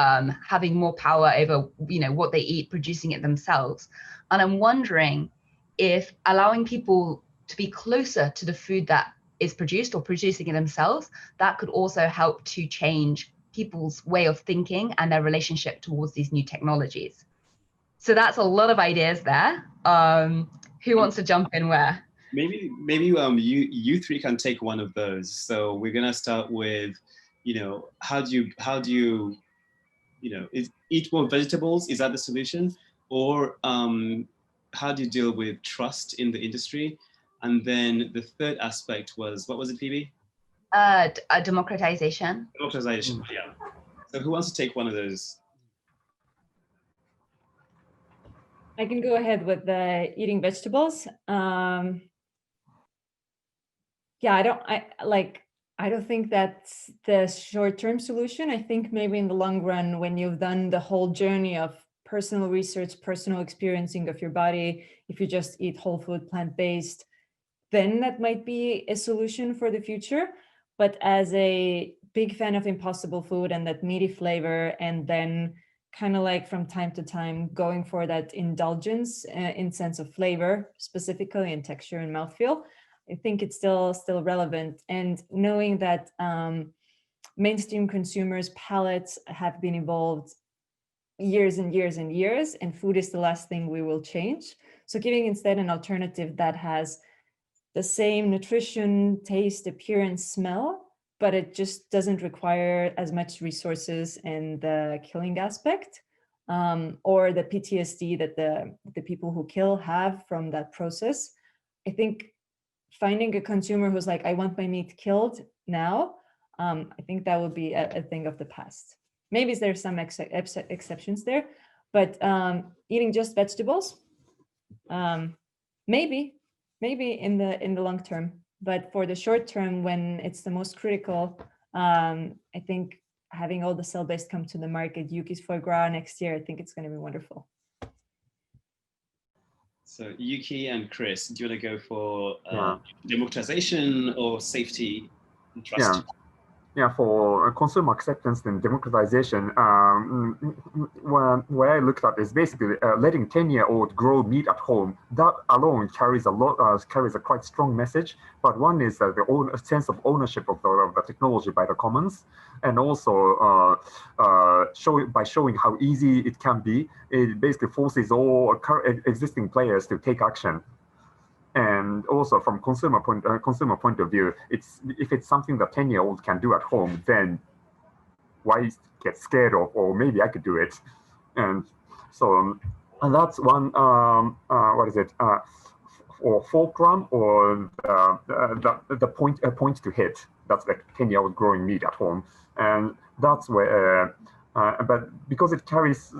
[SPEAKER 2] having more power over, you know, what they eat, producing it themselves. And I'm wondering if allowing people to be closer to the food that is produced, or producing it themselves, that could also help to change people's way of thinking and their relationship towards these new technologies. So that's a lot of ideas there. Who wants to jump in where?
[SPEAKER 1] Maybe you three can take one of those. So we're gonna start with, you know, how do you eat more vegetables? Is that the solution? Or how do you deal with trust in the industry? And then the third aspect was, what was it, Phoebe?
[SPEAKER 2] Democratization.
[SPEAKER 1] Democratization, yeah. So who wants to take one of those?
[SPEAKER 3] I can go ahead with the eating vegetables. Yeah, I don't think that's the short-term solution. I think maybe in the long run, when you've done the whole journey of personal research, personal experiencing of your body, if you just eat whole food, plant-based, then that might be a solution for the future. But as a big fan of Impossible Food and that meaty flavor, and then kind of like from time to time going for that indulgence in sense of flavor, specifically in texture and mouthfeel, I think it's still relevant. And knowing that mainstream consumers' palates have been evolved years and years and years, and food is the last thing we will change. So giving instead an alternative that has the same nutrition, taste, appearance, smell, but it just doesn't require as much resources and the killing aspect, or the PTSD that the people who kill have from that process. I think finding a consumer who's like, I want my meat killed now, I think that would be a thing of the past. Maybe there's some exceptions there, but eating just vegetables, maybe in the long term, but for the short term, when it's the most critical, I think having all the cell-based come to the market, Yuki's foie gras next year, I think it's going to be wonderful.
[SPEAKER 1] So Yuki and Chris, do you want to go for democratization or safety and trust?
[SPEAKER 4] Yeah, for consumer acceptance and democratization, what I looked at is basically letting 10-year-old grow meat at home. That alone carries a quite strong message. But one is the sense of ownership of the technology by the commons, and also by showing how easy it can be, it basically forces all existing players to take action. And also from consumer point of view, if it's something that 10-year-old can do at home, then why get scared of, or maybe I could do it. And so and that's one, what is it, or fulcrum, or the point to hit. That's like 10-year-old growing meat at home. And that's where, but because it carries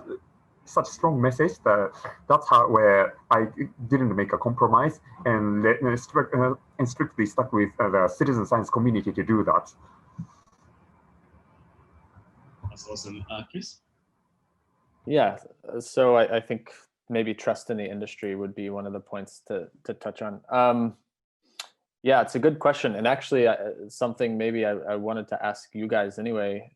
[SPEAKER 4] such strong message, that's where I didn't make a compromise and strictly stuck with the citizen science community to do that.
[SPEAKER 1] That's awesome. Chris?
[SPEAKER 5] Yeah, so I think maybe trust in the industry would be one of the points to touch on. Yeah, it's a good question. And actually something maybe I wanted to ask you guys anyway.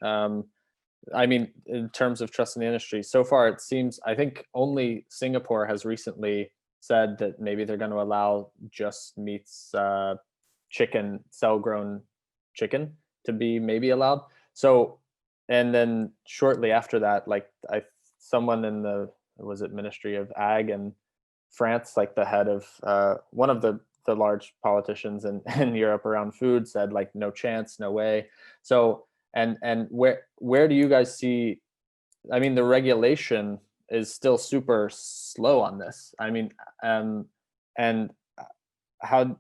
[SPEAKER 5] I mean, in terms of trust in the industry, so far it seems, I think only Singapore has recently said that maybe they're going to allow just meats, chicken, cell-grown chicken to be maybe allowed. So, and then shortly after that, like someone in the, was it Ministry of Ag in France, like the head of one of the large politicians in Europe around food said like, no chance, no way. So, and where do you guys see, I mean, the regulation is still super slow on this. I mean, and how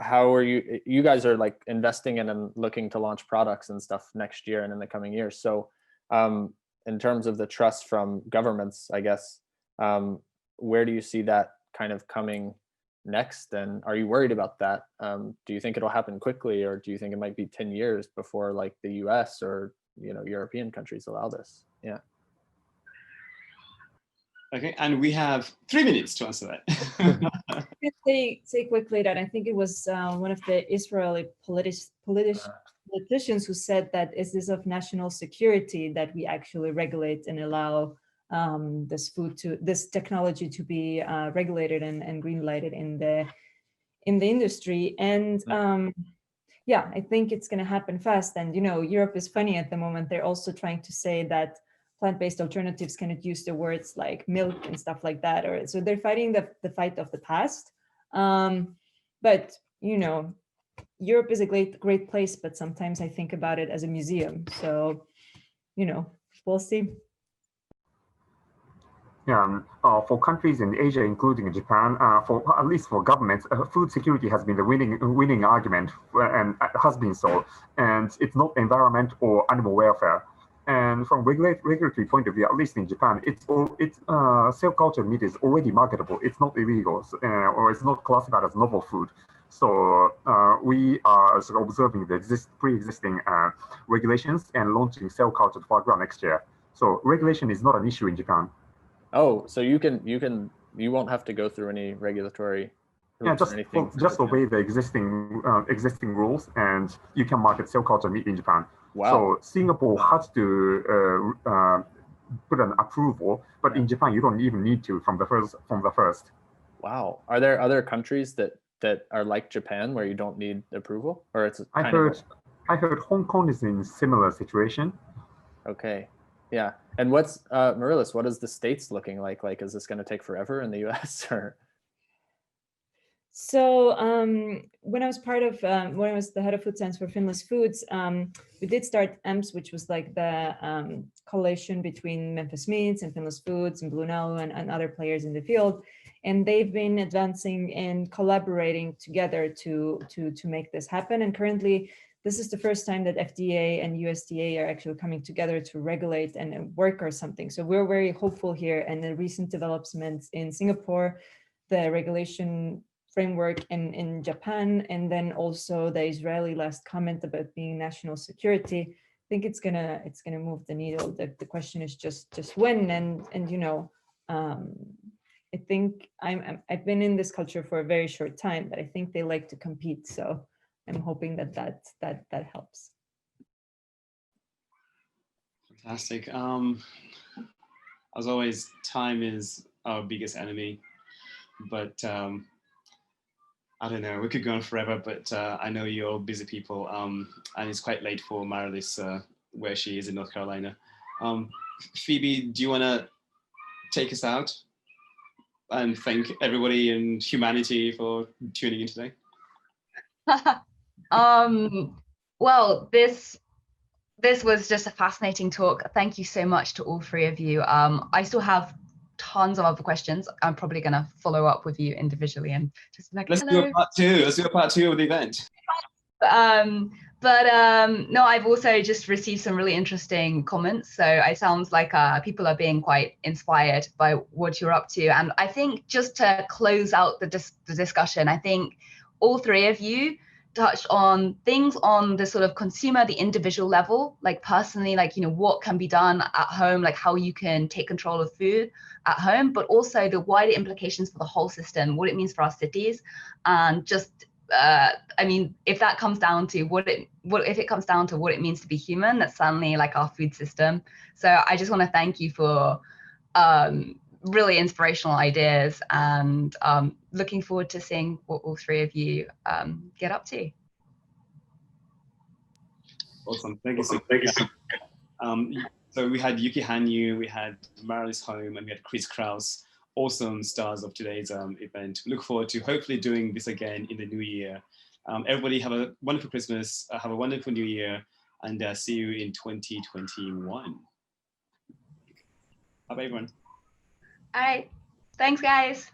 [SPEAKER 5] are you guys are like investing in and looking to launch products and stuff next year and in the coming years. So in terms of the trust from governments, I guess, where do you see that kind of coming next, and are you worried about that? Do you think it'll happen quickly, or do you think it might be 10 years before like the US or European countries allow this? Yeah.
[SPEAKER 1] Okay, and we have 3 minutes to answer that.
[SPEAKER 3] I can say quickly that I think it was one of the Israeli politicians who said that it is of national security that we actually regulate and allow this technology to be regulated and green lighted in the industry. And yeah, I think it's going to happen fast. And Europe is funny at the moment. They're also trying to say that plant-based alternatives cannot use the words like milk and stuff like that, or so they're fighting the fight of the past. But Europe is a great place, but sometimes I think about it as a museum. So we'll see.
[SPEAKER 4] Yeah, for countries in Asia, including Japan, for at least for governments, food security has been the winning argument, and has been so. And it's not environment or animal welfare. And from regulatory point of view, at least in Japan, cell culture meat is already marketable. It's not illegal, or it's not classified as novel food. So we are sort of observing the pre-existing regulations and launching cell culture foie gras next year. So regulation is not an issue in Japan.
[SPEAKER 5] Oh, so you won't have to go through any regulatory hoops or anything.
[SPEAKER 4] Just obey the existing rules, and you can market cell culture meat in Japan.
[SPEAKER 5] Wow.
[SPEAKER 4] So Singapore has to put an approval, but in Japan you don't even need to from the first.
[SPEAKER 5] Wow. Are there other countries that are like Japan where you don't need approval, or it's
[SPEAKER 4] I heard Hong Kong is in similar situation.
[SPEAKER 5] Okay. Yeah. And what's Mariliis, what is the States looking like? Like, is this going to take forever in the US or?
[SPEAKER 3] So when I was when I was the head of food science for Finless Foods, we did start EMS, which was like the coalition between Memphis Meats and Finless Foods and Blue Nalu and other players in the field. And they've been advancing and collaborating together to make this happen. And currently, this is the first time that FDA and USDA are actually coming together to regulate and work or something. So we're very hopeful here. And the recent developments in Singapore, the regulation framework in Japan, and then also the Israeli last comment about being national security, I think it's gonna move the needle. The question is just when, and you know, I think I've been in this culture for a very short time, but I think they like to compete. So I'm hoping that helps.
[SPEAKER 1] Fantastic. As always, time is our biggest enemy, but I don't know, we could go on forever, but I know you're all busy people, and it's quite late for Mariliis, where she is in North Carolina. Phoebe, do you want to take us out and thank everybody in humanity for tuning in today?
[SPEAKER 2] Well, this was just a fascinating talk. Thank you so much to all three of you. I still have tons of other questions. I'm probably going to follow up with you individually and just like,
[SPEAKER 1] Let's do a part two. Let's do a part two of the event.
[SPEAKER 2] No, I've also just received some really interesting comments. So it sounds like people are being quite inspired by what you're up to. And I think just to close out the discussion, I think all three of you touched on things on the sort of consumer, the individual level, like personally, like, you know, what can be done at home, like how you can take control of food at home, but also the wider implications for the whole system, what it means for our cities, and just I mean, if that comes down to what it means to be human, that's certainly like our food system. So I just want to thank you for really inspirational ideas, and looking forward to seeing what all three of you get up to.
[SPEAKER 1] Awesome, thank you so much. So we had Yuki Hanyu, we had Mariliis Holm, and we had Krause. Awesome stars of today's event. We look forward to hopefully doing this again in the new year. Everybody have a wonderful Christmas, have a wonderful new year, and see you in 2021. Bye-bye, everyone.
[SPEAKER 2] All right, thanks, guys.